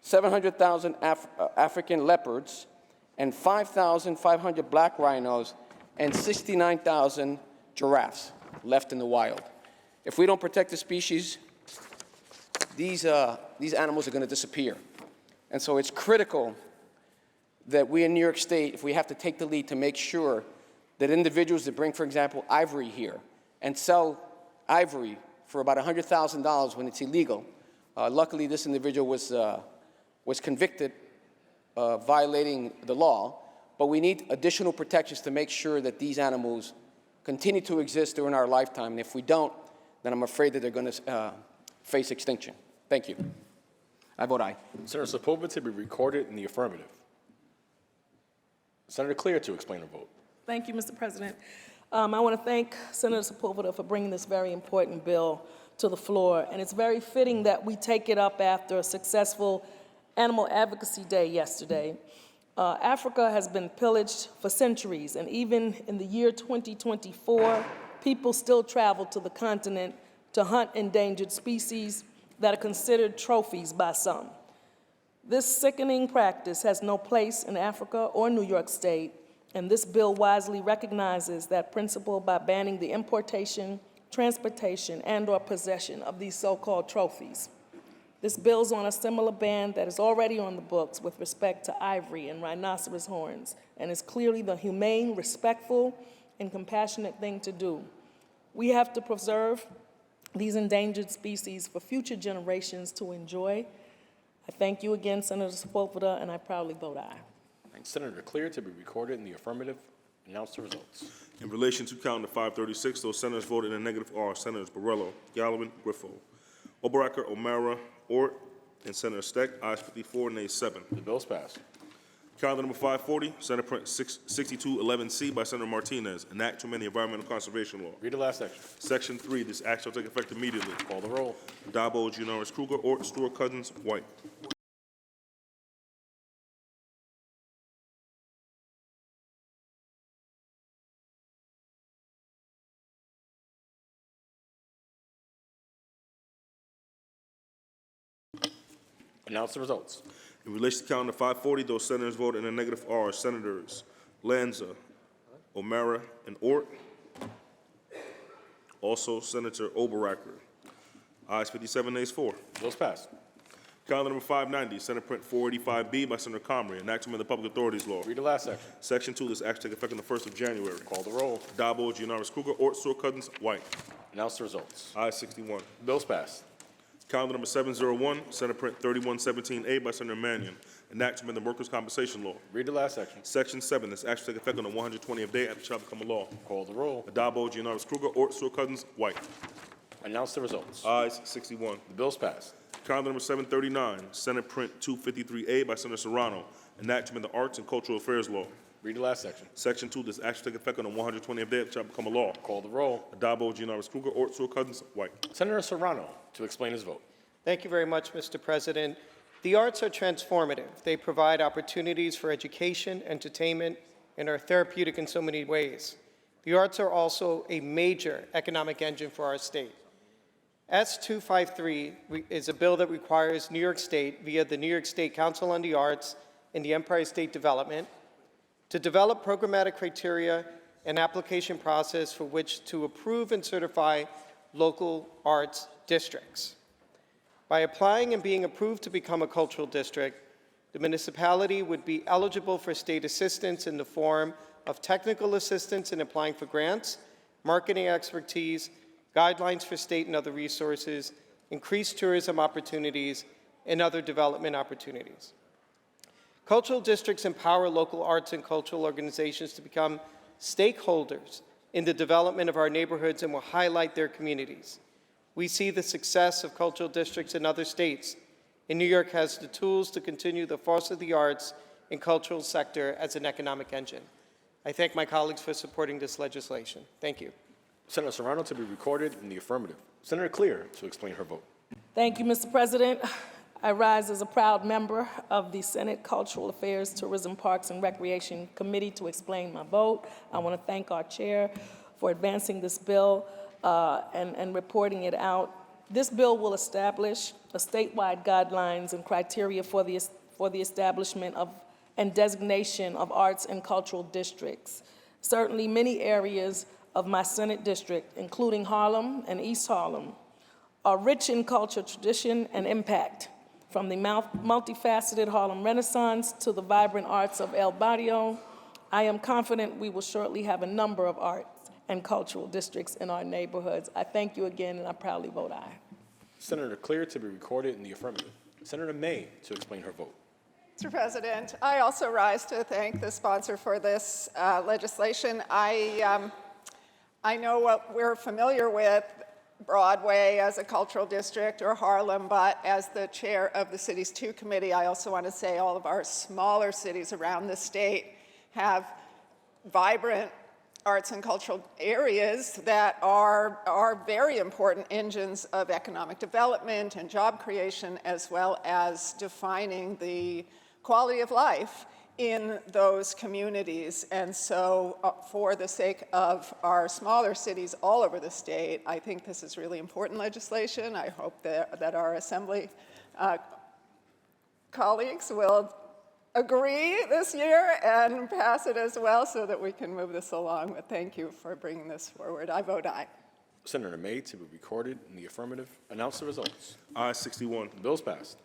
700,000 African leopards, and 5,500 black rhinos, and 69,000 giraffes left in the wild. If we don't protect the species, these animals are going to disappear. And so it's critical that we in New York State, if we have to take the lead to make sure that individuals that bring, for example, ivory here and sell ivory for about $100,000 when it's illegal. Luckily, this individual was convicted of violating the law, but we need additional protections to make sure that these animals continue to exist during our lifetime. And if we don't, then I'm afraid that they're going to face extinction. Thank you. I vote aye. Senator Sepulveda to be recorded in the affirmative. Senator Clear to explain her vote. Thank you, Mr. President. I want to thank Senator Sepulveda for bringing this very important bill to the floor, and it's very fitting that we take it up after a successful Animal Advocacy Day yesterday. Africa has been pillaged for centuries, and even in the year 2024, people still travel to the continent to hunt endangered species that are considered trophies by some. This sickening practice has no place in Africa or New York State, and this bill wisely recognizes that principle by banning the importation, transportation, and/or possession of these so-called trophies. This builds on a similar ban that is already on the books with respect to ivory and rhinoceros horns, and is clearly the humane, respectful, and compassionate thing to do. We have to preserve these endangered species for future generations to enjoy. I thank you again, Senator Sepulveda, and I proudly vote aye. Senator Clear to be recorded in the affirmative. Announce the results. In relation to calendar 536, those senators voted in the negative are Senators Borrello, Gallivan, Griffo, Oberacker, O'Mara, Ort, and Senator Steck. Ayes 54, nays 7. The bill is passed. Calendar number 540, Senate Print 6211C by Senator Martinez, an act to amend the Environmental Conservation Law. Read the last section. Section 3, this act shall take effect immediately. Call the roll. Addabbo, Gianaris, Kruger, Ort, Stewart-Cousins, White. Announce the results. In relation to calendar 540, those senators voted in the negative are Senators Lanza, O'Mara, and Ort. Also, Senator Oberacker. Ayes 57, nays 4. Bill's passed. Calendar number 590, Senate Print 485B by Senator Comrie, an act to amend the Public Authorities Law. Read the last section. Section 2, this act take effect on the 1st of January. Call the roll. Addabbo, Gianaris, Kruger, Ort, Stewart-Cousins, White. Announce the results. Ayes 61. Bill's passed. Calendar number 701, Senate Print 3117A by Senator Mannion, an act to amend the Workers' Compensation Law. Read the last section. Section 7, this act shall take effect on the 120th day after it shall become a law. Call the roll. Addabbo, Gianaris, Kruger, Ort, Stewart-Cousins, White. Announce the results. Ayes 61. The bill's passed. Calendar number 739, Senate Print 253A by Senator Serrano, an act to amend the Arts and Cultural Affairs Law. Read the last section. Section 2, this action take effect on the 120th day, shall become a law. Call the roll. Adabo, Giannaris Kruger, Ortsua Cousins, White. Senator Serrano to explain his vote. Thank you very much, Mr. President. The arts are transformative. They provide opportunities for education, entertainment, and are therapeutic in so many ways. The arts are also a major economic engine for our state. S253 is a bill that requires New York State, via the New York State Council on the Arts and the Empire State Development, to develop programmatic criteria and application process for which to approve and certify local arts districts. By applying and being approved to become a cultural district, the municipality would be eligible for state assistance in the form of technical assistance in applying for grants, marketing expertise, guidelines for state and other resources, increased tourism opportunities, and other development opportunities. Cultural districts empower local arts and cultural organizations to become stakeholders in the development of our neighborhoods and will highlight their communities. We see the success of cultural districts in other states, and New York has the tools to continue to foster the arts and cultural sector as an economic engine. I thank my colleagues for supporting this legislation. Thank you. Senator Serrano to be recorded in the affirmative. Senator Clear to explain her vote. Thank you, Mr. President. I rise as a proud member of the Senate Cultural Affairs, Tourism, Parks, and Recreation Committee to explain my vote. I want to thank our chair for advancing this bill and reporting it out. This bill will establish a statewide guidelines and criteria for the establishment of and designation of arts and cultural districts. Certainly, many areas of my Senate district, including Harlem and East Harlem, are rich in culture, tradition, and impact. From the multifaceted Harlem Renaissance to the vibrant arts of El Barrio, I am confident we will shortly have a number of arts and cultural districts in our neighborhoods. I thank you again, and I proudly vote aye. Senator Clear to be recorded in the affirmative. Senator May to explain her vote. Mr. President, I also rise to thank the sponsor for this legislation. I know what we're familiar with, Broadway as a cultural district or Harlem, but as the chair of the Cities 2 Committee, I also want to say all of our smaller cities around the state have vibrant arts and cultural areas that are very important engines of economic development and job creation, as well as defining the quality of life in those communities. And so for the sake of our smaller cities all over the state, I think this is really important legislation. I hope that our Assembly colleagues will agree this year and pass it as well so that we can move this along. But thank you for bringing this forward. I vote aye. Senator May to be recorded in the affirmative. Announce the results. Aye, 61. The bill's passed.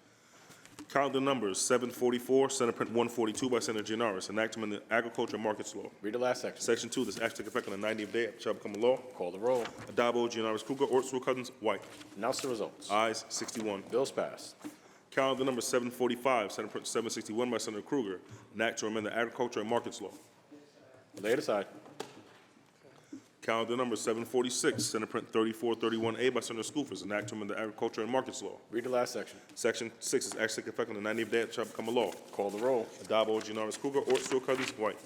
Calendar numbers 744, Senate Print 142 by Senator Giannaris, enactment of the Agriculture and Markets Law. Read the last section. Section 2, this act take effect on the 90th day, shall become a law. Call the roll. Adabo, Giannaris Kruger, Ortsua Cousins, White. Announce the results. Ayes, 61. Bill's passed. Calendar number 745, Senate Print 761 by Senator Kruger, an act to amend the Agriculture and Markets Law. Lay it aside. Calendar number 746, Senate Print 3431A by Senator Skoufis, an act to amend the Agriculture and Markets Law. Read the last section. Section 6 is act take effect on the 90th day, shall become a law. Call the roll. Adabo, Giannaris Kruger, Ortsua Cousins, White.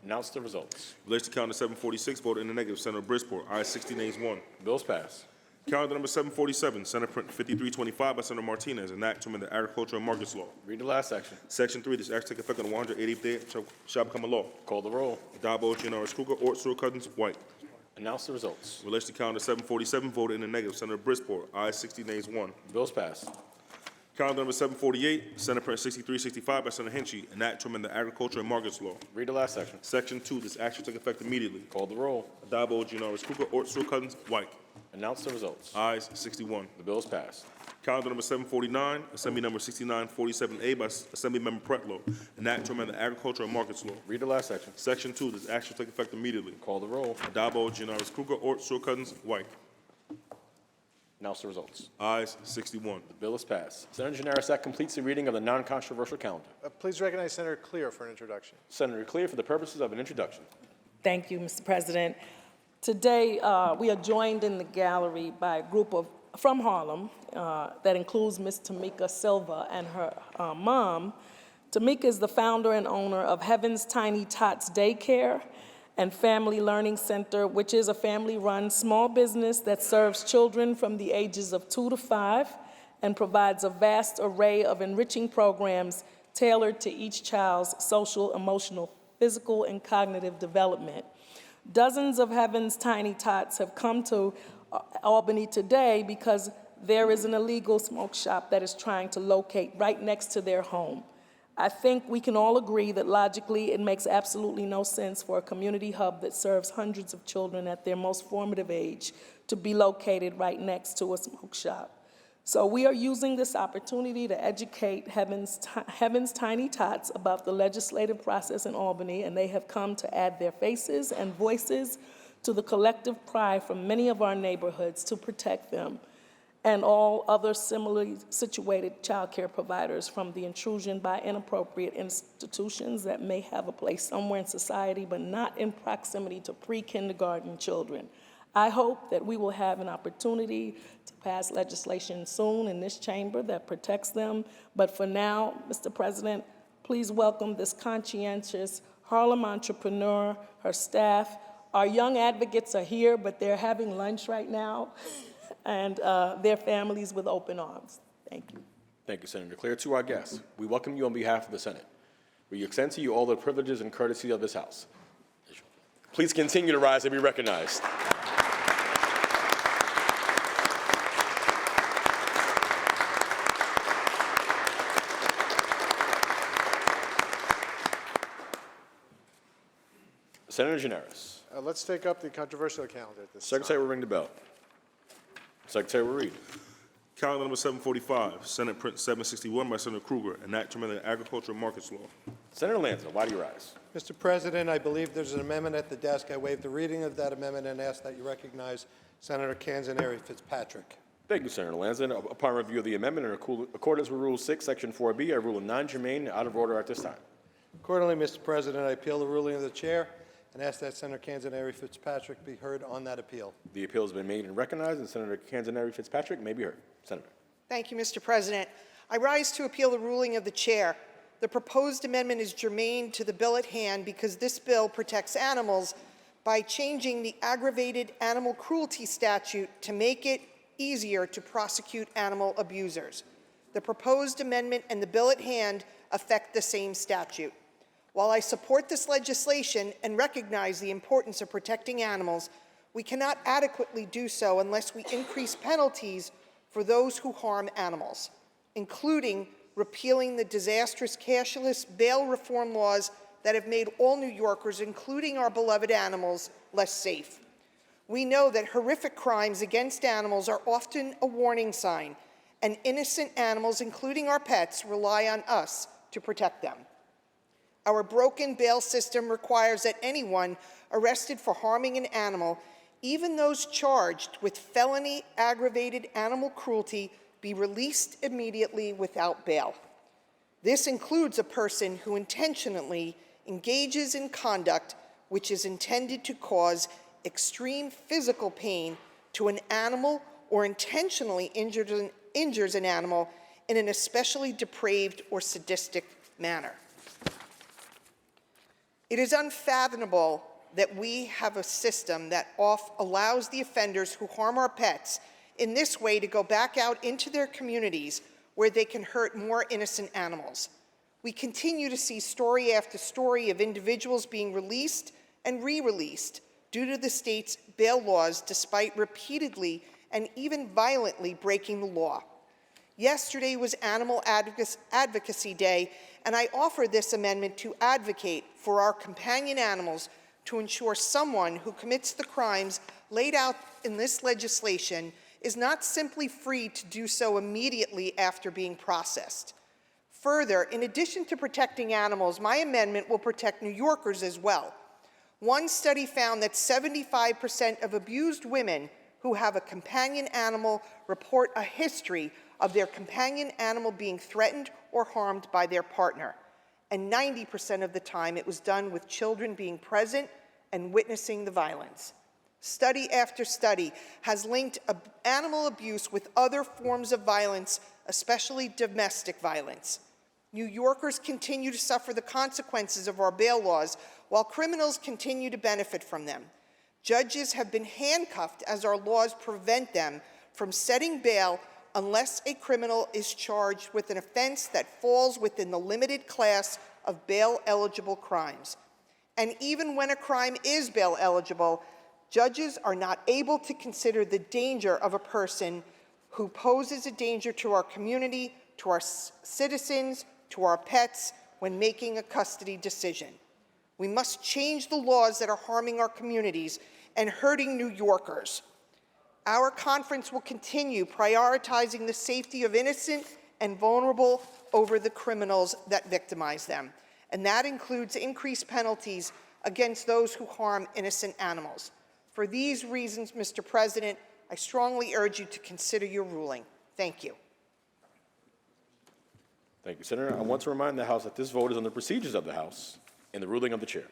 Announce the results. Relation to calendar 746, voted in the negative, Senator Bridgeport, ayes 60, nays 1. Bill's passed. Calendar number 747, Senate Print 5325 by Senator Martinez, an act to amend the Agriculture and Markets Law. Read the last section. Section 3, this act take effect on the 180th day, shall become a law. Call the roll. Adabo, Giannaris Kruger, Ortsua Cousins, White. Announce the results. Relation to calendar 747, voted in the negative, Senator Bridgeport, ayes 60, nays 1. Bill's passed. Calendar number 748, Senate Print 6365 by Senator Henchy, an act to amend the Agriculture and Markets Law. Read the last section. Section 2, this act shall take effect immediately. Call the roll. Adabo, Giannaris Kruger, Ortsua Cousins, White. Announce the results. Ayes 61. The bill's passed. Calendar number 749, Assembly number 6947A by Assemblymember Pretlow, an act to amend the Agriculture and Markets Law. Read the last section. Section 2, this act shall take effect immediately. Call the roll. Adabo, Giannaris Kruger, Ortsua Cousins, White. Announce the results. Ayes 61. The bill is passed. Senator Giannaris, that completes the reading of the non-controversial calendar. Please recognize Senator Clear for an introduction. Senator Clear for the purposes of an introduction. Thank you, Mr. President. Today, we are joined in the gallery by a group from Harlem that includes Ms. Tamika Silva and her mom, Tamika is the founder and owner of Heaven's Tiny Tots Daycare and Family Learning Center, which is a family-run small business that serves children from the ages of 2 to 5 and provides a vast array of enriching programs tailored to each child's social, emotional, physical, and cognitive development. Dozens of Heaven's Tiny Tots have come to Albany today because there is an illegal smoke shop that is trying to locate right next to their home. I think we can all agree that logically it makes absolutely no sense for a community hub that serves hundreds of children at their most formative age to be located right next to a smoke shop. So we are using this opportunity to educate Heaven's Tiny Tots about the legislative process in Albany, and they have come to add their faces and voices to the collective cry from many of our neighborhoods to protect them and all other similarly situated child care providers from the intrusion by inappropriate institutions that may have a place somewhere in society but not in proximity to pre-kindergarten children. I hope that we will have an opportunity to pass legislation soon in this chamber that protects them. But for now, Mr. President, please welcome this conscientious Harlem entrepreneur, her staff. Our young advocates are here, but they're having lunch right now, and their families with open arms. Thank you. Thank you, Senator Claire. To our guests, we welcome you on behalf of the Senate. We extend to you all the privileges and courtesy of this House. Please continue to rise and be recognized. Senator Gianaris. Let's take up the controversial calendar at this Secretary will ring the bell. Secretary will read. Calendar number 745, Senate Print 761 by Senator Krueger, an act amending the Agricultural Markets Law. Senator Lanza, why do you rise? Mr. President, I believe there's an amendment at the desk. I waive the reading of that amendment and ask that you recognize Senator Canzoneri Fitzpatrick. Thank you, Senator Lanza. Upon review of the amendment in accordance with Rule 6, Section 4B, I rule it non-germane and out of order at this time. Accordingly, Mr. President, I appeal the ruling of the chair and ask that Senator Canzoneri Fitzpatrick be heard on that appeal. The appeal has been made and recognized, and Senator Canzoneri Fitzpatrick may be heard. Senator. Thank you, Mr. President. I rise to appeal the ruling of the chair. The proposed amendment is germane to the bill at hand because this bill protects animals by changing the aggravated animal cruelty statute to make it easier to prosecute animal abusers. The proposed amendment and the bill at hand affect the same statute. While I support this legislation and recognize the importance of protecting animals, we cannot adequately do so unless we increase penalties for those who harm animals, including repealing the disastrous cashless bail reform laws that have made all New Yorkers, including our beloved animals, less safe. We know that horrific crimes against animals are often a warning sign, and innocent animals, including our pets, rely on us to protect them. Our broken bail system requires that anyone arrested for harming an animal, even those charged with felony aggravated animal cruelty, be released immediately without bail. This includes a person who intentionally engages in conduct which is intended to cause extreme physical pain to an animal or intentionally injures an animal in an especially depraved or sadistic manner. It is unfathomable that we have a system that allows the offenders who harm our pets in this way to go back out into their communities where they can hurt more innocent animals. We continue to see story after story of individuals being released and re-released due to the state's bail laws despite repeatedly and even violently breaking the law. Yesterday was Animal Advocacy Day, and I offer this amendment to advocate for our companion animals to ensure someone who commits the crimes laid out in this legislation is not simply free to do so immediately after being processed. Further, in addition to protecting animals, my amendment will protect New Yorkers as well. One study found that 75% of abused women who have a companion animal report a history of their companion animal being threatened or harmed by their partner. And 90% of the time it was done with children being present and witnessing the violence. Study after study has linked animal abuse with other forms of violence, especially domestic violence. New Yorkers continue to suffer the consequences of our bail laws, while criminals continue to benefit from them. Judges have been handcuffed as our laws prevent them from setting bail unless a criminal is charged with an offense that falls within the limited class of bail-eligible crimes. And even when a crime is bail-eligible, judges are not able to consider the danger of a person who poses a danger to our community, to our citizens, to our pets when making a custody decision. We must change the laws that are harming our communities and hurting New Yorkers. Our conference will continue prioritizing the safety of innocent and vulnerable over the criminals that victimize them. And that includes increased penalties against those who harm innocent animals. For these reasons, Mr. President, I strongly urge you to consider your ruling. Thank you. Thank you, Senator. I want to remind the House that this vote is on the procedures of the House and the ruling of the chair.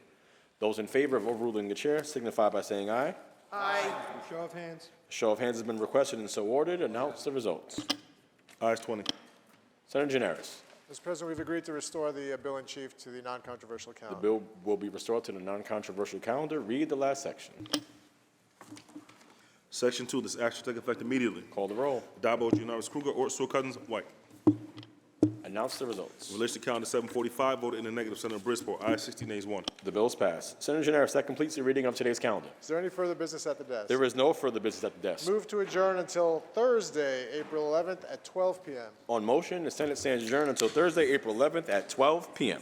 Those in favor of overruling the chair signify by saying aye. Aye. Show of hands. A show of hands has been requested and so ordered. Announce the results. Ayes 20. Senator Gianaris. Mr. President, we've agreed to restore the bill in chief to the non-controversial The calendar. bill will be restored to the non-controversial calendar. Read the last section. Section 2, this action take effect immediately. Call the roll. Addabbo, Gianaris, Kruger, Ort, Sewell, Cousins, White. Announce the results. In relation to calendar 745, voted in the negative, Senator Bridgeport. Ayes 60, nays 1. The bill is passed. Senator Gianaris, that completes the reading of today's calendar. Is there any further business at the desk? There is no further business at the desk. Move to adjourn until Thursday, April 11th at 12 p.m. On motion, the Senate stands adjourned until Thursday, April 11th at 12 p.m.